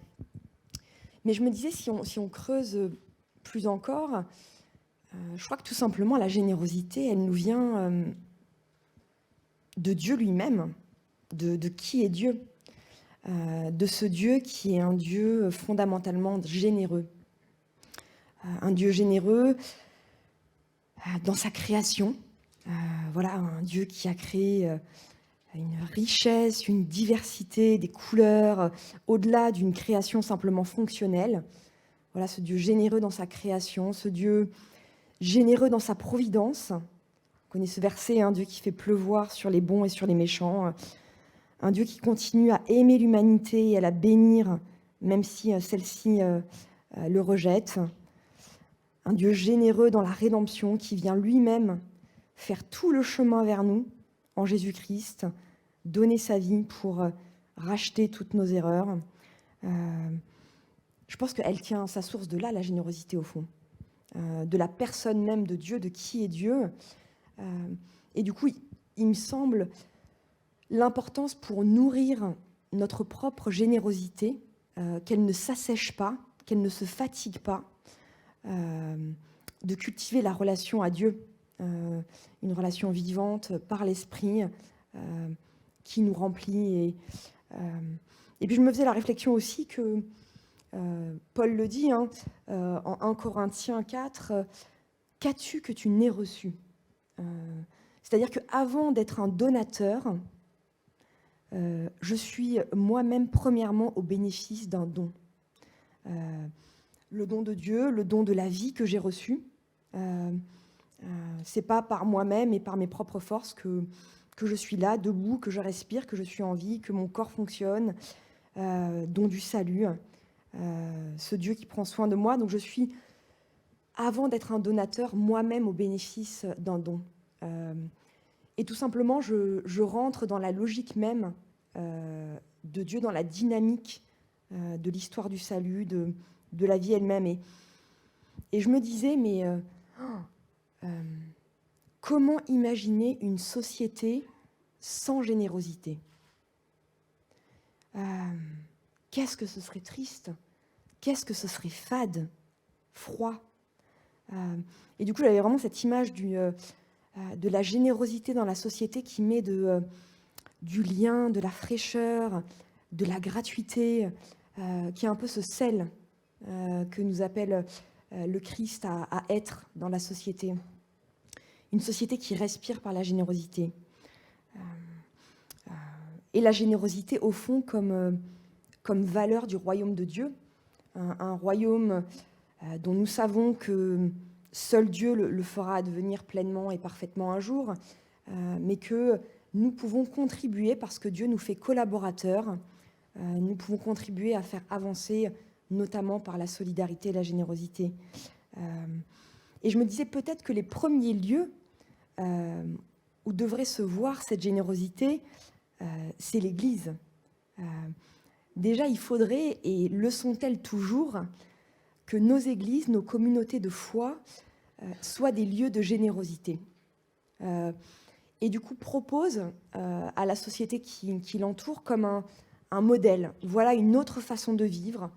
Mais je me disais, si on creuse plus encore, je crois que tout simplement la générosité, elle nous vient de Dieu lui-même, de qui est Dieu, de ce Dieu qui est un Dieu fondamentalement généreux. Un Dieu généreux dans sa création. Un Dieu qui a créé une richesse, une diversité, des couleurs, au-delà d'une création simplement fonctionnelle. Voilà, ce Dieu généreux dans sa création, ce Dieu généreux dans sa providence. On connaît ce verset, un Dieu qui fait pleuvoir sur les bons et sur les méchants. Un Dieu qui continue à aimer l'humanité et à la bénir, même si celle-ci le rejette. Un Dieu généreux dans la rédemption qui vient lui-même faire tout le chemin vers nous en Jésus-Christ, donner sa vie pour racheter toutes nos erreurs. Je pense qu'elle tient sa source de là, la générosité au fond, de la personne même de Dieu, de qui est Dieu. Et du coup, il me semble l'importance pour nourrir notre propre générosité, qu'elle ne s'assèche pas, qu'elle ne se fatigue pas, de cultiver la relation à Dieu, une relation vivante par l'Esprit qui nous remplit. Et puis je me faisais la réflexion aussi que Paul le dit en 1 Corinthiens 4, « Qu'as-tu que tu n'aies reçu ?» C'est-à-dire qu'avant d'être un donateur, je suis moi-même premièrement au bénéfice d'un don. Le don de Dieu, le don de la vie que j'ai reçu. C'est pas par moi-même et par mes propres forces que je suis là, debout, que je respire, que je suis en vie, que mon corps fonctionne. Don du salut, ce Dieu qui prend soin de moi. Donc je suis, avant d'être un donateur, moi-même au bénéfice d'un don. Et tout simplement, je rentre dans la logique même de Dieu, dans la dynamique de l'histoire du salut, de la vie elle-même. Et je me disais, mais comment imaginer une société sans générosité ? Qu'est-ce que ce serait triste ? Qu'est-ce que ce serait fade, froid ? Et du coup, j'avais vraiment cette image de la générosité dans la société qui met du lien, de la fraîcheur, de la gratuité, qui est un peu ce sel que nous appelle le Christ à être dans la société. Une société qui respire par la générosité. Et la générosité, au fond, comme valeur du royaume de Dieu. Un royaume dont nous savons que seul Dieu le fera advenir pleinement et parfaitement un jour, mais que nous pouvons contribuer, parce que Dieu nous fait collaborateurs, nous pouvons contribuer à faire avancer, notamment par la solidarité et la générosité. Et je me disais peut-être que les premiers lieux où devrait se voir cette générosité, c'est l'Église. Déjà, il faudrait, et le sont-elles toujours, que nos églises, nos communautés de foi soient des lieux de générosité. Et du coup, propose à la société qui l'entoure comme un modèle. Voilà une autre façon de vivre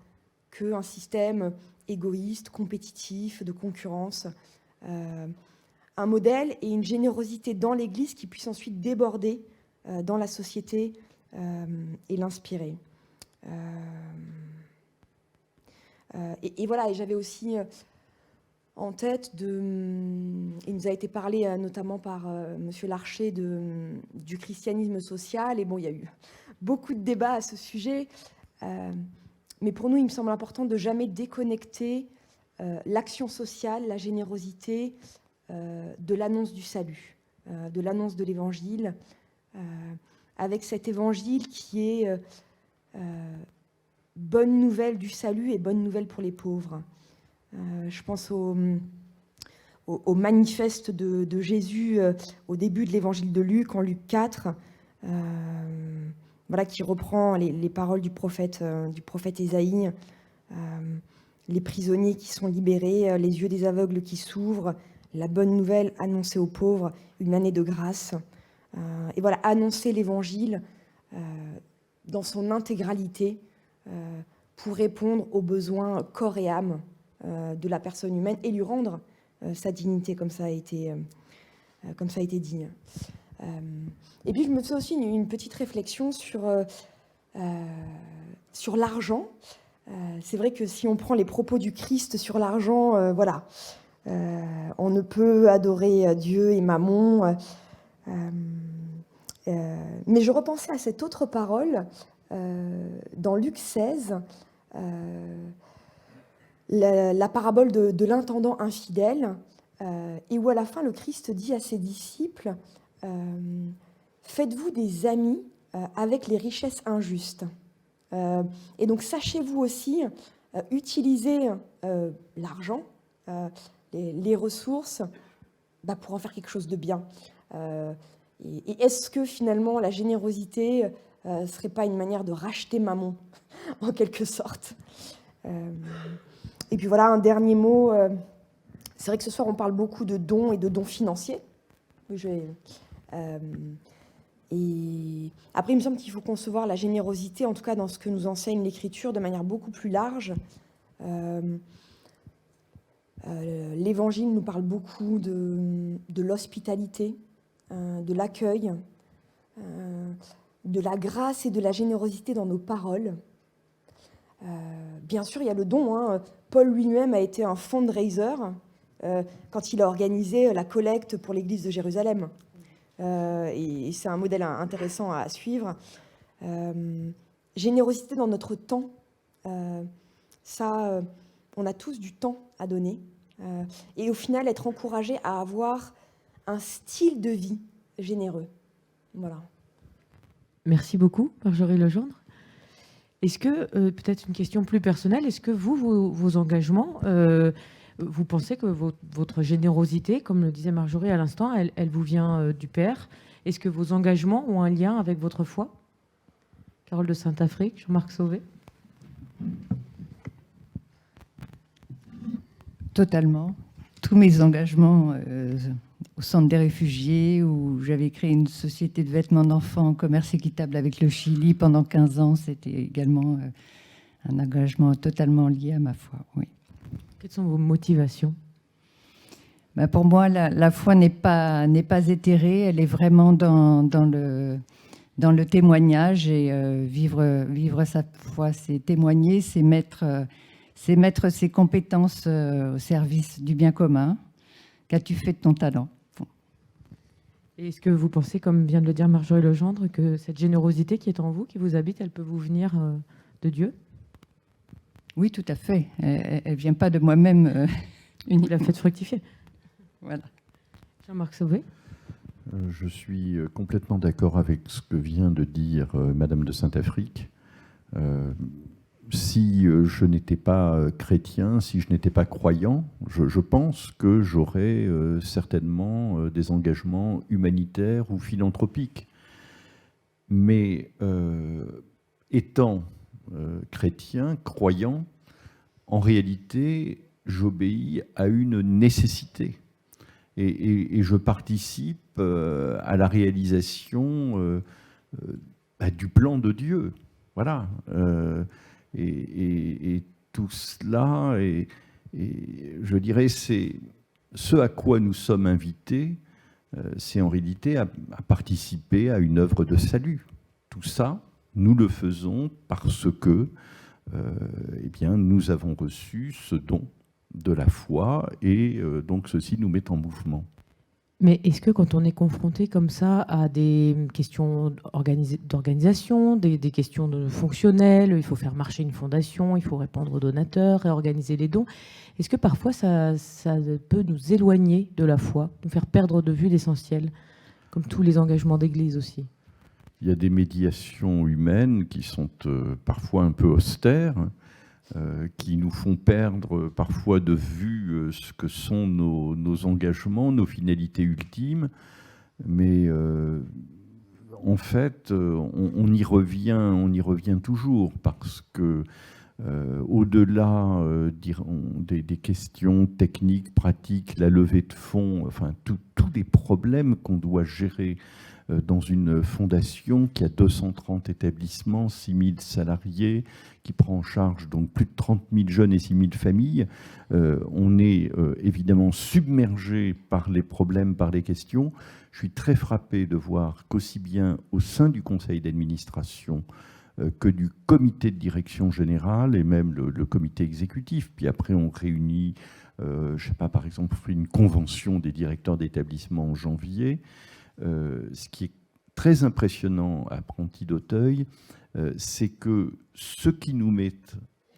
qu'un système égoïste, compétitif, de concurrence. Un modèle et une générosité dans l'Église qui puisse ensuite déborder dans la société et l'inspirer. Et voilà, et j'avais aussi en tête, il nous a été parlé notamment par Monsieur Larcher du christianisme social, et bon, il y a eu beaucoup de débats à ce sujet, mais pour nous, il me semble important de jamais déconnecter l'action sociale, la générosité, de l'annonce du salut, de l'annonce de l'Évangile, avec cet Évangile qui est bonne nouvelle du salut et bonne nouvelle pour les pauvres. Je pense au manifeste de Jésus au début de l'Évangile de Luc, en Luc 4, voilà, qui reprend les paroles du prophète Ésaïe, les prisonniers qui sont libérés, les yeux des aveugles qui s'ouvrent, la bonne nouvelle annoncée aux pauvres, une année de grâce. Et voilà, annoncer l'Évangile dans son intégralité pour répondre aux besoins corps et âme de la personne humaine et lui rendre sa dignité, comme ça a été dit. Et puis je me fais aussi une petite réflexion sur l'argent. C'est vrai que si on prend les propos du Christ sur l'argent, voilà, on ne peut adorer Dieu et Mammon. Mais je repensais à cette autre parole dans Luc 16, la parabole de l'intendant infidèle, et où à la fin le Christ dit à ses disciples, faites-vous des amis avec les richesses injustes. Et donc sachez-vous aussi utiliser l'argent, les ressources, pour en faire quelque chose de bien. Et est-ce que finalement la générosité ne serait pas une manière de racheter Mammon, en quelque sorte? Et puis voilà, un dernier mot. C'est vrai que ce soir, on parle beaucoup de dons et de dons financiers. Et après, il me semble qu'il faut concevoir la générosité, en tout cas dans ce que nous enseigne l'Écriture, de manière beaucoup plus large. L'Évangile nous parle beaucoup de l'hospitalité, de l'accueil, de la grâce et de la générosité dans nos paroles. Bien sûr, il y a le don. Paul lui-même a été un fundraiser quand il a organisé la collecte pour l'église de Jérusalem. Et c'est un modèle intéressant à suivre. Générosité dans notre temps. Ça, on a tous du temps à donner. Et au final, être encouragé à avoir un style de vie généreux. Voilà. Merci beaucoup, Marjorie Legendre. Est-ce que, peut-être une question plus personnelle, est-ce que vos engagements, vous pensez que votre générosité, comme le disait Marjorie à l'instant, elle vous vient du Père? Est-ce que vos engagements ont un lien avec votre foi? Carole de Saint-Afrique, Jean-Marc Sauvé. Totalement. Tous mes engagements au centre des réfugiés, où j'avais créé une société de vêtements d'enfants en commerce équitable avec le Chili pendant 15 ans, c'était également un engagement totalement lié à ma foi, oui. Quelles sont vos motivations? Pour moi, la foi n'est pas éthérée, elle est vraiment dans le témoignage, et vivre sa foi, c'est témoigner, c'est mettre c'est mettre ses compétences au service du bien commun. Qu'as-tu fait de ton talent? Et est-ce que vous pensez, comme vient de le dire Marjorie Legendre, que cette générosité qui est en vous, qui vous habite, elle peut vous venir de Dieu? Oui, tout à fait. Elle ne vient pas de moi-même. Vous la faites fructifier. Voilà. Jean-Marc Sauvé. Je suis complètement d'accord avec ce que vient de dire Madame de Saint-Affrique. Si je n'étais pas chrétien, si je n'étais pas croyant, je pense que j'aurais certainement des engagements humanitaires ou philanthropiques. Mais étant chrétien, croyant, en réalité, j'obéis à une nécessité. Et je participe à la réalisation du plan de Dieu. Voilà. Et tout cela, et je dirais, c'est ce à quoi nous sommes invités, c'est en réalité à participer à une œuvre de salut. Tout ça, nous le faisons parce que eh bien, nous avons reçu ce don de la foi, et donc ceci nous met en mouvement. Mais est-ce que quand on est confronté comme ça à des questions d'organisation, des questions fonctionnelles, il faut faire marcher une fondation, il faut répondre aux donateurs, réorganiser les dons, est-ce que parfois ça peut nous éloigner de la foi, nous faire perdre de vue l'essentiel, comme tous les engagements d'église aussi? Il y a des médiations humaines qui sont parfois un peu austères, qui nous font perdre parfois de vue ce que sont nos engagements, nos finalités ultimes. Mais en fait, on y revient toujours, parce que au-delà des questions techniques, pratiques, la levée de fonds, enfin tous les problèmes qu'on doit gérer dans une fondation qui a 230 établissements, 6 000 salariés, qui prend en charge donc plus de 30 000 jeunes et 6 000 familles. On est évidemment submergé par les problèmes, par les questions. Je suis très frappé de voir qu'aussi bien au sein du conseil d'administration que du comité de direction générale et même le comité exécutif, puis après on réunit, je ne sais pas, par exemple, une convention des directeurs d'établissement en janvier. Ce qui est très impressionnant à Apprentis d'Auteuil, c'est que ce qui nous met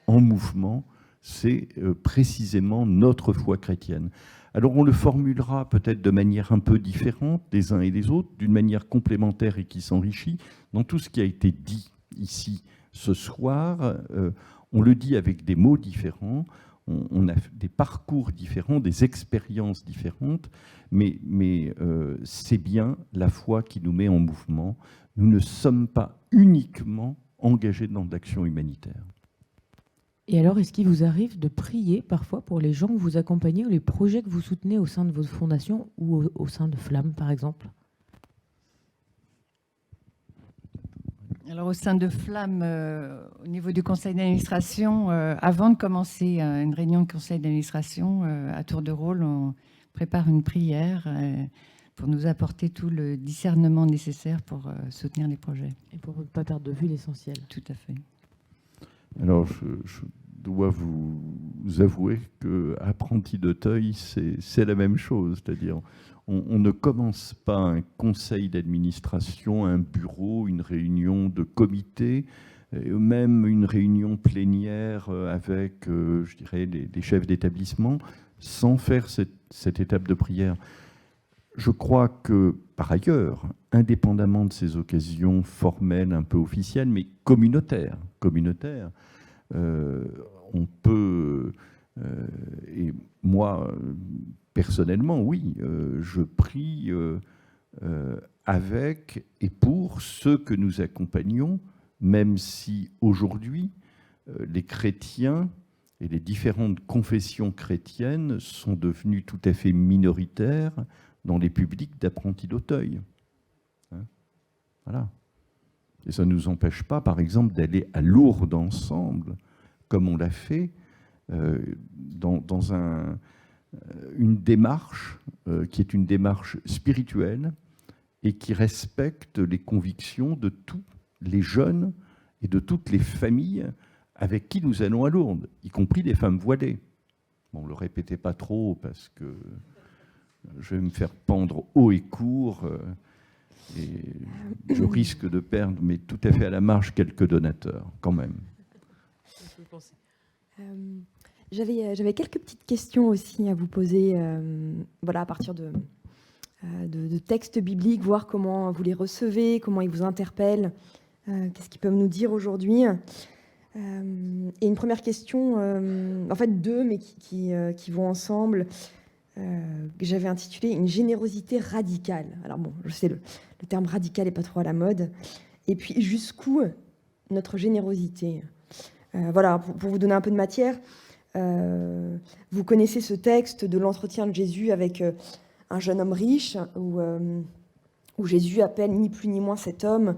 en mouvement, c'est précisément notre foi chrétienne. Alors on le formulera peut-être de manière un peu différente des uns et des autres, d'une manière complémentaire et qui s'enrichit. Dans tout ce qui a été dit ici ce soir, on le dit avec des mots différents, on a des parcours différents, des expériences différentes, mais c'est bien la foi qui nous met en mouvement. Nous ne sommes pas uniquement engagés dans de l'action humanitaire. Et alors, est-ce qu'il vous arrive de prier parfois pour les gens que vous accompagnez ou les projets que vous soutenez au sein de votre fondation ou au sein de Flamme, par exemple? Alors, au sein de Flamme, au niveau du conseil d'administration, avant de commencer une réunion de conseil d'administration, à tour de rôle, on prépare une prière pour nous apporter tout le discernement nécessaire pour soutenir les projets. Et pour ne pas perdre de vue l'essentiel. Tout à fait. Alors, je dois vous avouer qu'à Apprentis d'Auteuil, c'est la même chose. C'est-à-dire, on ne commence pas un conseil d'administration, un bureau, une réunion de comité, même une réunion plénière avec, je dirais, les chefs d'établissement, sans faire cette étape de prière. Je crois que, par ailleurs, indépendamment de ces occasions formelles, un peu officielles, mais communautaires, on peut, et moi, personnellement, oui, je prie avec et pour ceux que nous accompagnons, même si aujourd'hui, les chrétiens et les différentes confessions chrétiennes sont devenues tout à fait minoritaires dans les publics d'Apprentis d'Auteuil. Voilà. Et ça ne nous empêche pas, par exemple, d'aller à Lourdes ensemble, comme on l'a fait, dans une démarche qui est une démarche spirituelle et qui respecte les convictions de tous les jeunes et de toutes les familles avec qui nous allons à Lourdes, y compris des femmes voilées. Bon, ne le répétez pas trop parce que je vais me faire pendre haut et court et je risque de perdre, mais tout à fait à la marge, quelques donateurs, quand même. J'avais quelques petites questions aussi à vous poser, voilà, à partir de textes bibliques, voir comment vous les recevez, comment ils vous interpellent, qu'est-ce qu'ils peuvent nous dire aujourd'hui. Et une première question, en fait deux, mais qui vont ensemble, que j'avais intitulé « Une générosité radicale ». Alors bon, je sais, le terme radical n'est pas trop à la mode. Et puis, jusqu'où notre générosité ? Voilà, pour vous donner un peu de matière, vous connaissez ce texte de l'entretien de Jésus avec un jeune homme riche, où Jésus appelle ni plus ni moins cet homme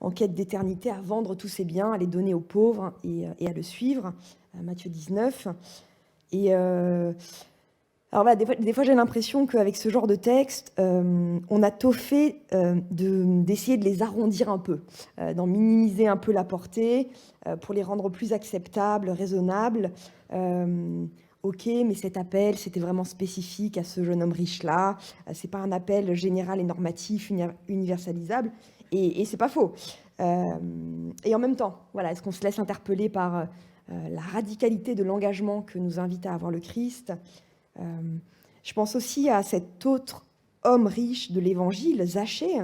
en quête d'éternité à vendre tous ses biens, à les donner aux pauvres et à le suivre, Matthieu 19. Et alors voilà, des fois j'ai l'impression qu'avec ce genre de texte, on a tôt fait d'essayer de les arrondir un peu, d'en minimiser un peu la portée, pour les rendre plus acceptables, raisonnables. Ok, mais cet appel, c'était vraiment spécifique à ce jeune homme riche-là. C'est pas un appel général et normatif, universalisable. Et c'est pas faux. Et en même temps, voilà, est-ce qu'on se laisse interpeller par la radicalité de l'engagement que nous invite à avoir le Christ ? Je pense aussi à cet autre homme riche de l'Évangile, Zachée,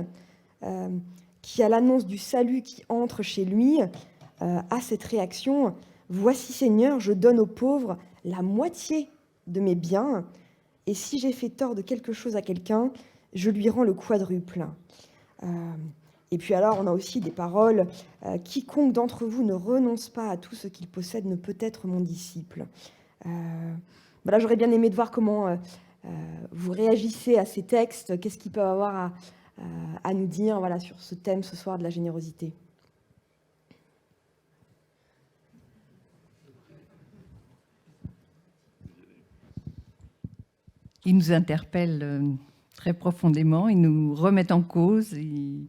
qui, à l'annonce du salut qui entre chez lui, a cette réaction « Voici, Seigneur, je donne aux pauvres la moitié de mes biens, et si j'ai fait tort de quelque chose à quelqu'un, je lui rends le quadruple. » Et puis alors, on a aussi des paroles « Quiconque d'entre vous ne renonce pas à tout ce qu'il possède ne peut être mon disciple. » Voilà, j'aurais bien aimé de voir comment vous réagissez à ces textes, qu'est-ce qu'ils peuvent avoir à nous dire, voilà, sur ce thème ce soir de la générosité. Ils nous interpellent très profondément, ils nous remettent en cause, ils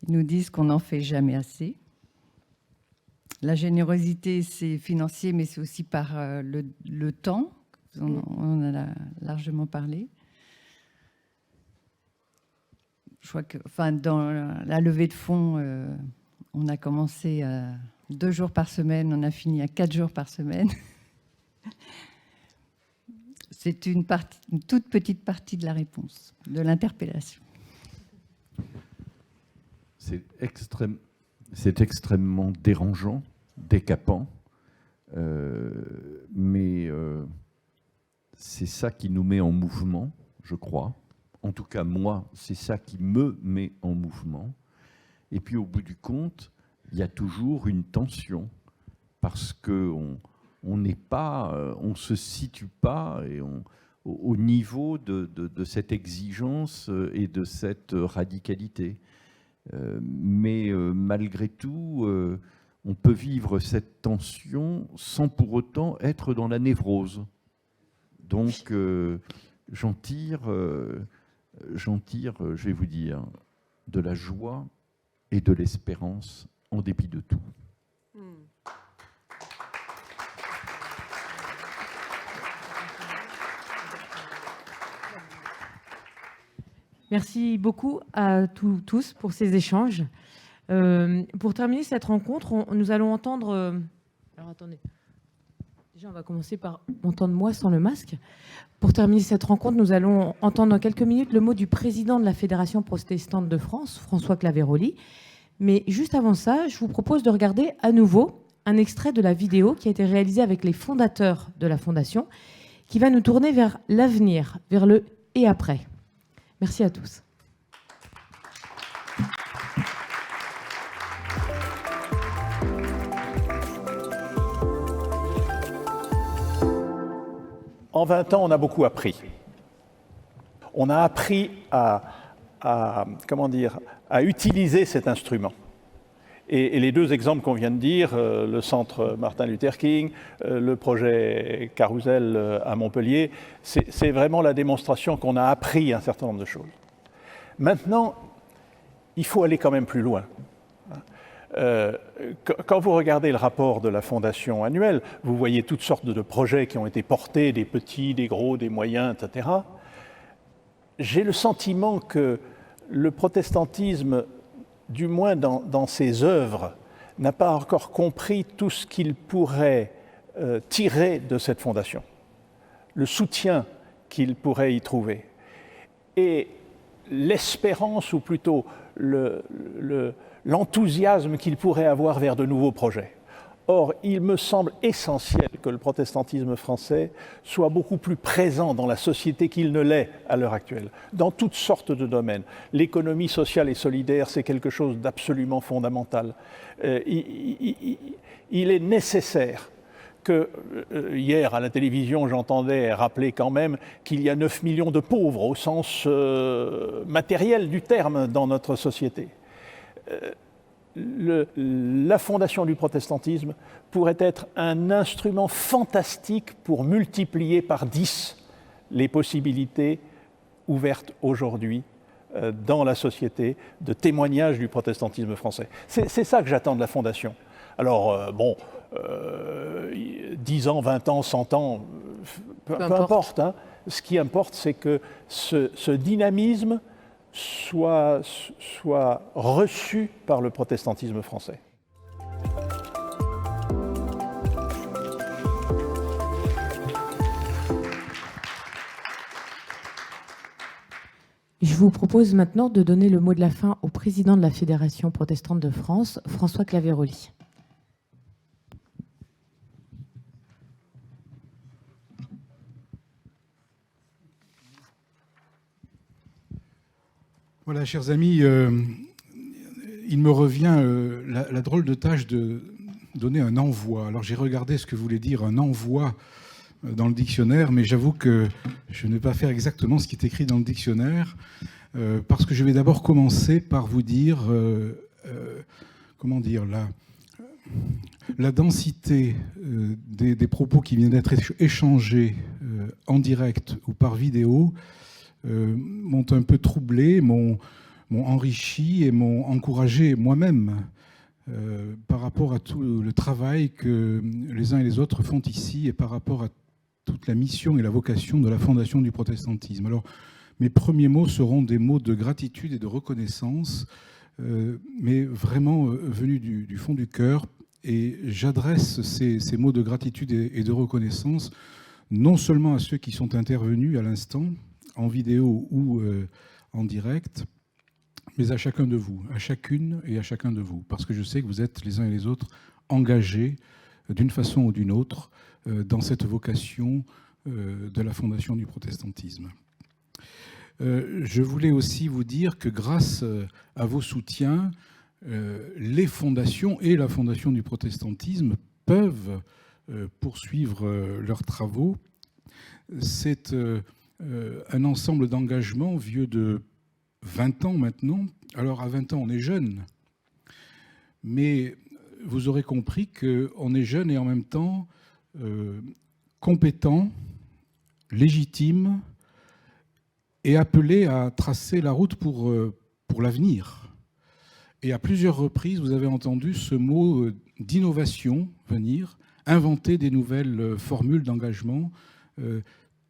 nous disent qu'on n'en fait jamais assez. La générosité, c'est financier, mais c'est aussi par le temps. On en a largement parlé. Je crois que, enfin, dans la levée de fonds, on a commencé à 2 jours par semaine, on a fini à 4 jours par semaine. C'est une toute petite partie de la réponse, de l'interpellation. C'est extrêmement dérangeant, décapant, mais c'est ça qui nous met en mouvement, je crois. En tout cas, moi, c'est ça qui me met en mouvement. Et puis, au bout du compte, il y a toujours une tension, parce qu'on n'est pas, on ne se situe pas au niveau de cette exigence et de cette radicalité. Mais malgré tout, on peut vivre cette tension sans pour autant être dans la névrose. Donc, j'en tire, je vais vous dire, de la joie et de l'espérance en dépit de tout. Merci beaucoup à tous pour ces échanges. Pour terminer cette rencontre, nous allons entendre... alors attendez. Déjà, on va commencer par entendre moi sans le masque. Pour terminer cette rencontre, nous allons entendre dans quelques minutes le mot du président de la Fédération protestante de France, François Claveroli. Mais juste avant ça, je vous propose de regarder à nouveau un extrait de la vidéo qui a été réalisée avec les fondateurs de la Fondation, qui va nous tourner vers l'avenir, vers le « et après ». Merci à tous. En 20 ans, on a beaucoup appris. On a appris à utiliser cet instrument. Et les 2 exemples qu'on vient de dire, le centre Martin Luther King, le projet Carousel à Montpellier, c'est vraiment la démonstration qu'on a appris un certain nombre de choses. Maintenant, il faut aller quand même plus loin. Quand vous regardez le rapport de la Fondation annuel, vous voyez toutes sortes de projets qui ont été portés, des petits, des gros, des moyens, etc. J'ai le sentiment que le protestantisme, du moins dans ses œuvres, n'a pas encore compris tout ce qu'il pourrait tirer de cette fondation, le soutien qu'il pourrait y trouver. Et l'espérance, ou plutôt l'enthousiasme qu'il pourrait avoir vers de nouveaux projets. Or, il me semble essentiel que le protestantisme français soit beaucoup plus présent dans la société qu'il ne l'est à l'heure actuelle, dans toutes sortes de domaines. L'économie sociale et solidaire, c'est quelque chose d'absolument fondamental. Il est nécessaire que, hier à la télévision, j'entendais rappeler quand même qu'il y a 9 millions de pauvres au sens matériel du terme dans notre société. La fondation du protestantisme pourrait être un instrument fantastique pour multiplier par 10 les possibilités ouvertes aujourd'hui dans la société de témoignage du protestantisme français. C'est ça que j'attends de la fondation. Alors, 10 ans, 20 ans, 100 ans, peu importe. Hein. Ce qui importe, c'est que ce dynamisme soit reçu par le protestantisme français. Je vous propose maintenant de donner le mot de la fin au président de la Fédération protestante de France, François Claveroli. Voilà, chers amis, il me revient la drôle de tâche de donner un envoi. Alors j'ai regardé ce que voulait dire un envoi dans le dictionnaire, mais j'avoue que je ne vais pas faire exactement ce qui est écrit dans le dictionnaire, parce que je vais d'abord commencer par vous dire, comment dire, la densité des propos qui viennent d'être échangés en direct ou par vidéo m'ont un peu troublé, m'ont enrichi et m'ont encouragé moi-même par rapport à tout le travail que les uns et les autres font ici et par rapport à toute la mission et la vocation de la Fondation du protestantisme. Alors, mes premiers mots seront des mots de gratitude et de reconnaissance, mais vraiment venus du fond du cœur. Et j'adresse ces mots de gratitude et de reconnaissance non seulement à ceux qui sont intervenus à l'instant, en vidéo ou en direct, mais à chacun de vous, à chacune et à chacun de vous, parce que je sais que vous êtes les uns et les autres engagés d'une façon ou d'une autre dans cette vocation de la Fondation du protestantisme. Je voulais aussi vous dire que grâce à vos soutiens, les fondations et la Fondation du protestantisme peuvent poursuivre leurs travaux. C'est un ensemble d'engagements vieux de 20 ans maintenant. Alors à 20 ans, on est jeune, mais vous aurez compris qu'on est jeune et en même temps compétent, légitime et appelé à tracer la route pour l'avenir. Et à plusieurs reprises, vous avez entendu ce mot d'innovation venir, inventer des nouvelles formules d'engagement,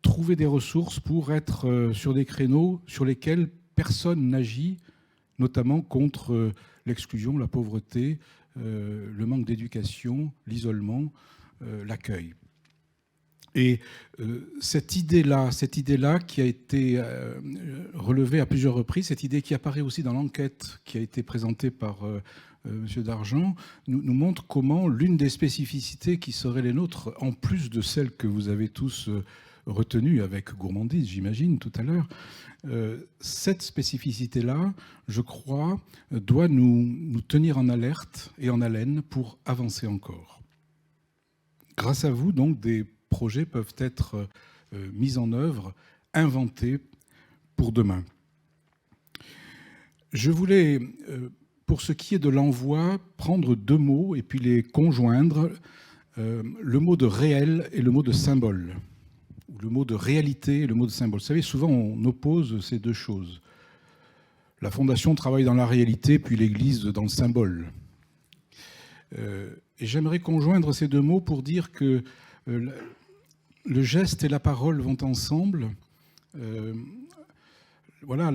trouver des ressources pour être sur des créneaux sur lesquels personne n'agit, notamment contre l'exclusion, la pauvreté, le manque d'éducation, l'isolement, l'accueil. Et cette idée-là qui a été relevée à plusieurs reprises, cette idée qui apparaît aussi dans l'enquête qui a été présentée par M. Dargent, nous montre comment l'une des spécificités qui seraient les nôtres, en plus de celles que vous avez tous retenues avec gourmandise, j'imagine, tout à l'heure, cette spécificité-là, je crois, doit nous tenir en alerte et en haleine pour avancer encore. Grâce à vous, donc, des projets peuvent être mis en œuvre, inventés pour demain. Je voulais, pour ce qui est de l'envoi, prendre deux mots et puis les conjoindre, le mot de réel et le mot de symbole, ou le mot de réalité et le mot de symbole. Vous savez, souvent on oppose ces deux choses. La Fondation travaille dans la réalité, puis l'Église dans le symbole. Et j'aimerais conjoindre ces deux mots pour dire que le geste et la parole vont ensemble. Voilà,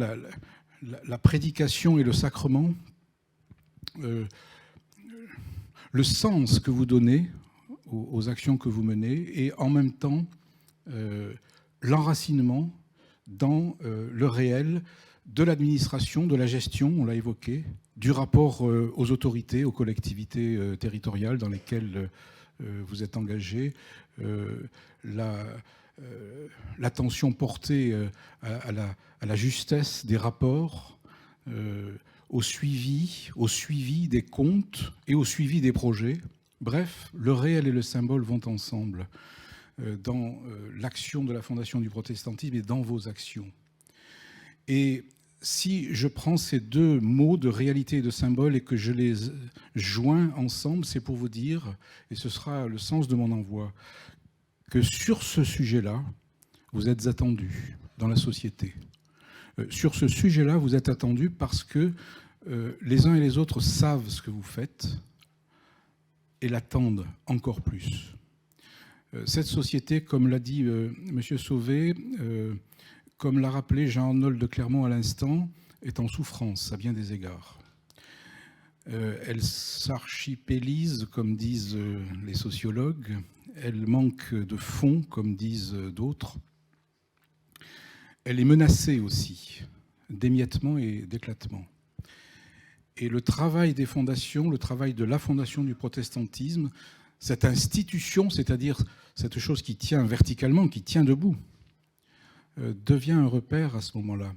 la prédication et le sacrement, le sens que vous donnez aux actions que vous menez, et en même temps l'enracinement dans le réel de l'administration, de la gestion, on l'a évoqué, du rapport aux autorités, aux collectivités territoriales dans lesquelles vous êtes engagés, l'attention portée à la justesse des rapports, au suivi des comptes et au suivi des projets. Bref, le réel et le symbole vont ensemble dans l'action de la Fondation du protestantisme et dans vos actions. Et si je prends ces deux mots de réalité et de symbole et que je les joins ensemble, c'est pour vous dire, et ce sera le sens de mon envoi, que sur ce sujet-là, vous êtes attendus dans la société. Sur ce sujet-là, vous êtes attendus parce que les uns et les autres savent ce que vous faites et l'attendent encore plus. Cette société, comme l'a dit M. Sauvé, comme l'a rappelé Jean-Arnold de Clermont à l'instant, est en souffrance à bien des égards. Elle s'archipélise, comme disent les sociologues, elle manque de fond, comme disent d'autres. Elle est menacée aussi d'émiettement et d'éclatement. Et le travail des fondations, le travail de la Fondation du protestantisme, cette institution, c'est-à-dire cette chose qui tient verticalement, qui tient debout, devient un repère à ce moment-là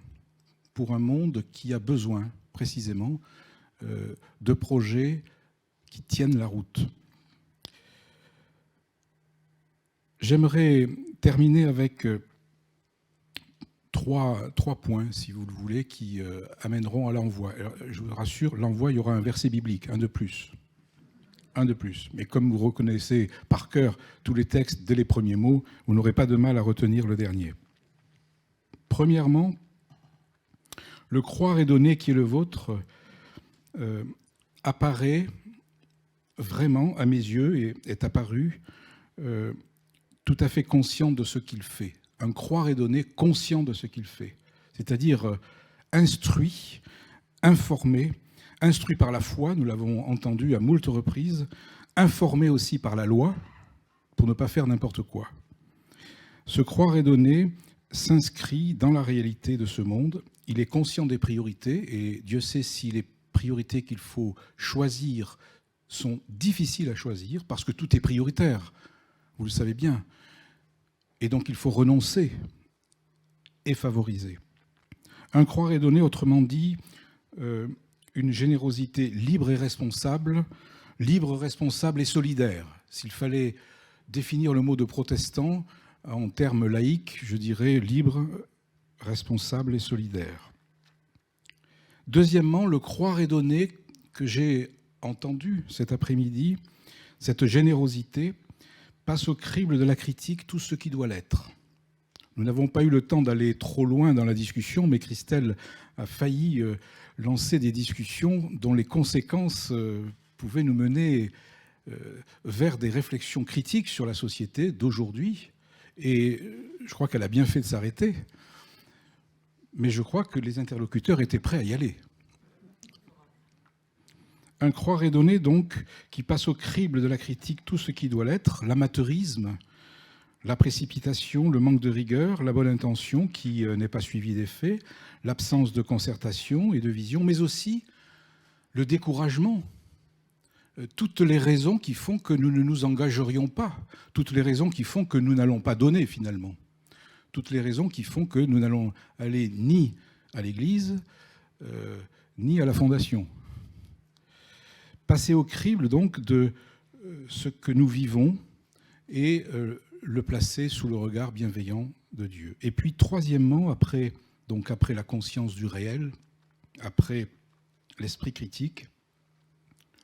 pour un monde qui a besoin précisément de projets qui tiennent la route. J'aimerais terminer avec trois points, si vous le voulez, qui amèneront à l'envoi. Je vous rassure, l'envoi, il y aura un verset biblique, un de plus. Un de plus. Mais comme vous reconnaissez par cœur tous les textes dès les premiers mots, vous n'aurez pas de mal à retenir le dernier. Premièrement, le croire et donner qui est le vôtre apparaît vraiment, à mes yeux, et est apparu tout à fait conscient de ce qu'il fait. Un croire et donner conscient de ce qu'il fait. C'est-à-dire instruit, informé, instruit par la foi, nous l'avons entendu à moult reprises, informé aussi par la loi, pour ne pas faire n'importe quoi. Ce croire et donner s'inscrit dans la réalité de ce monde. Il est conscient des priorités, et Dieu sait si les priorités qu'il faut choisir sont difficiles à choisir, parce que tout est prioritaire, vous le savez bien. Et donc il faut renoncer et favoriser. Un croire et donner, autrement dit, une générosité libre et responsable et solidaire. S'il fallait définir le mot de protestant en termes laïques, je dirais libre, responsable et solidaire. Deuxièmement, le croire et donner que j'ai entendu cet après-midi, cette générosité, passe au crible de la critique tout ce qui doit l'être. Nous n'avons pas eu le temps d'aller trop loin dans la discussion, mais Christelle a failli lancer des discussions dont les conséquences pouvaient nous mener vers des réflexions critiques sur la société d'aujourd'hui. Et je crois qu'elle a bien fait de s'arrêter, mais je crois que les interlocuteurs étaient prêts à y aller. Un croire et donner, donc, qui passe au crible de la critique tout ce qui doit l'être, l'amateurisme, la précipitation, le manque de rigueur, la bonne intention qui n'est pas suivie des faits, l'absence de concertation et de vision, mais aussi le découragement. Toutes les raisons qui font que nous ne nous engagerions pas, toutes les raisons qui font que nous n'allons pas donner finalement, toutes les raisons qui font que nous n'allons aller ni à l'Église, ni à la Fondation. Passer au crible donc de ce que nous vivons et le placer sous le regard bienveillant de Dieu. Et puis troisièmement, après la conscience du réel, après l'esprit critique,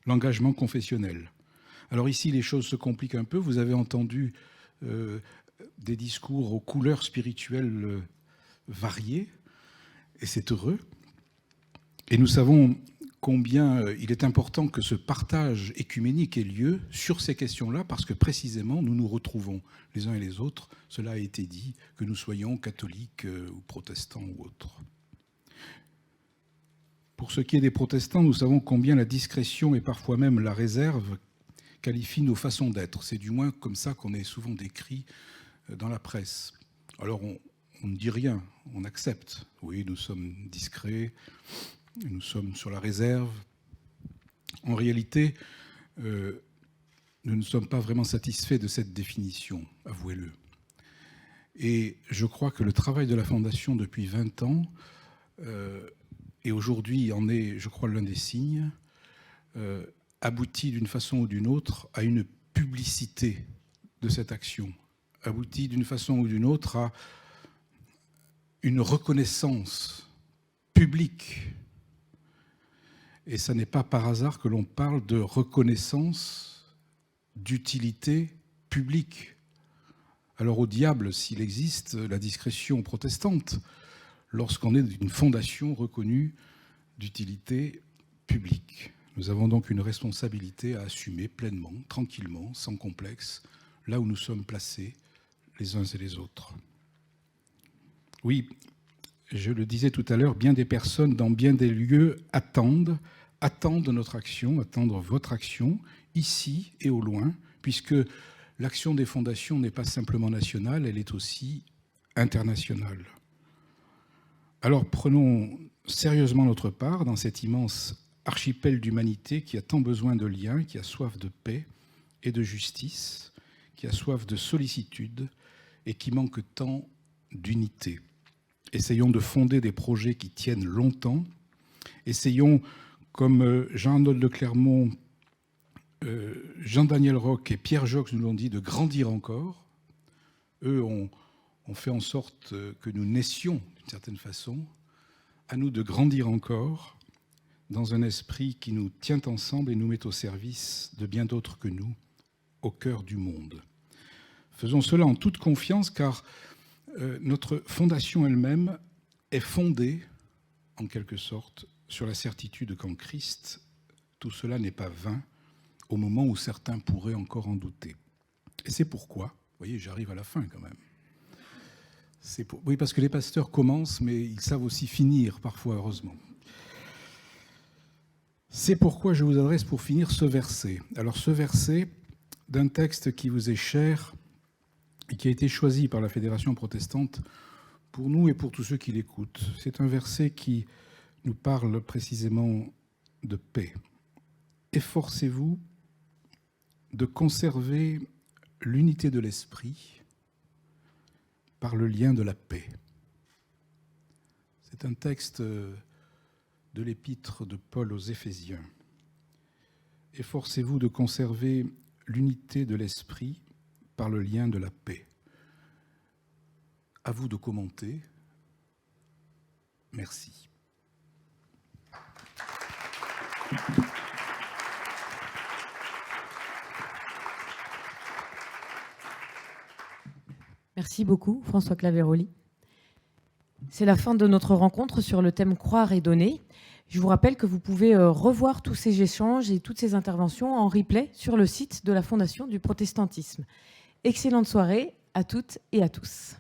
l'engagement confessionnel. Alors ici, les choses se compliquent un peu. Vous avez entendu des discours aux couleurs spirituelles variées, et c'est heureux. Et nous savons combien il est important que ce partage écuménique ait lieu sur ces questions-là, parce que précisément, nous nous retrouvons les uns et les autres, cela a été dit, que nous soyons catholiques ou protestants ou autres. Pour ce qui est des protestants, nous savons combien la discrétion et parfois même la réserve qualifient nos façons d'être. C'est du moins comme ça qu'on est souvent décrit dans la presse. Alors on ne dit rien, on accepte. Oui, nous sommes discrets, nous sommes sur la réserve. En réalité, nous ne sommes pas vraiment satisfaits de cette définition, avouez-le. Et je crois que le travail de la Fondation depuis 20 ans, et aujourd'hui en est, je crois, l'un des signes, aboutit d'une façon ou d'une autre à une publicité de cette action, aboutit d'une façon ou d'une autre à une reconnaissance publique. Et ce n'est pas par hasard que l'on parle de reconnaissance d'utilité publique. Alors au diable, s'il existe la discrétion protestante, lorsqu'on est d'une fondation reconnue d'utilité publique. Nous avons donc une responsabilité à assumer pleinement, tranquillement, sans complexe, là où nous sommes placés les uns et les autres. Oui, je le disais tout à l'heure, bien des personnes dans bien des lieux attendent notre action, attendent votre action, ici et au loin, puisque l'action des fondations n'est pas simplement nationale, elle est aussi internationale. Alors prenons sérieusement notre part dans cet immense archipel d'humanité qui a tant besoin de liens, qui a soif de paix et de justice, qui a soif de sollicitude et qui manque tant d'unité. Essayons de fonder des projets qui tiennent longtemps. Essayons, comme Jean-Arnaud de Clermont, Jean-Daniel Roch et Pierre Jox nous l'ont dit, de grandir encore. Eux ont fait en sorte que nous naissions, d'une certaine façon. À nous de grandir encore dans un esprit qui nous tient ensemble et nous met au service de bien d'autres que nous, au cœur du monde. Faisons cela en toute confiance, car notre fondation elle-même est fondée, en quelque sorte, sur la certitude qu'en Christ, tout cela n'est pas vain, au moment où certains pourraient encore en douter. Et c'est pourquoi, vous voyez, j'arrive à la fin quand même. Oui, parce que les pasteurs commencent, mais ils savent aussi finir, parfois, heureusement. C'est pourquoi je vous adresse pour finir ce verset. Alors ce verset d'un texte qui vous est cher et qui a été choisi par la Fédération protestante pour nous et pour tous ceux qui l'écoutent. C'est un verset qui nous parle précisément de paix. Efforcez-vous de conserver l'unité de l'esprit par le lien de la paix. C'est un texte de l'épître de Paul aux Éphésiens. Efforcez-vous de conserver l'unité de l'esprit par le lien de la paix. À vous de commenter. Merci. Merci beaucoup, François Claveroli. C'est la fin de notre rencontre sur le thème « Croire et donner ». Je vous rappelle que vous pouvez revoir tous ces échanges et toutes ces interventions en replay sur le site de la Fondation du Protestantisme. Excellente soirée à toutes et à tous.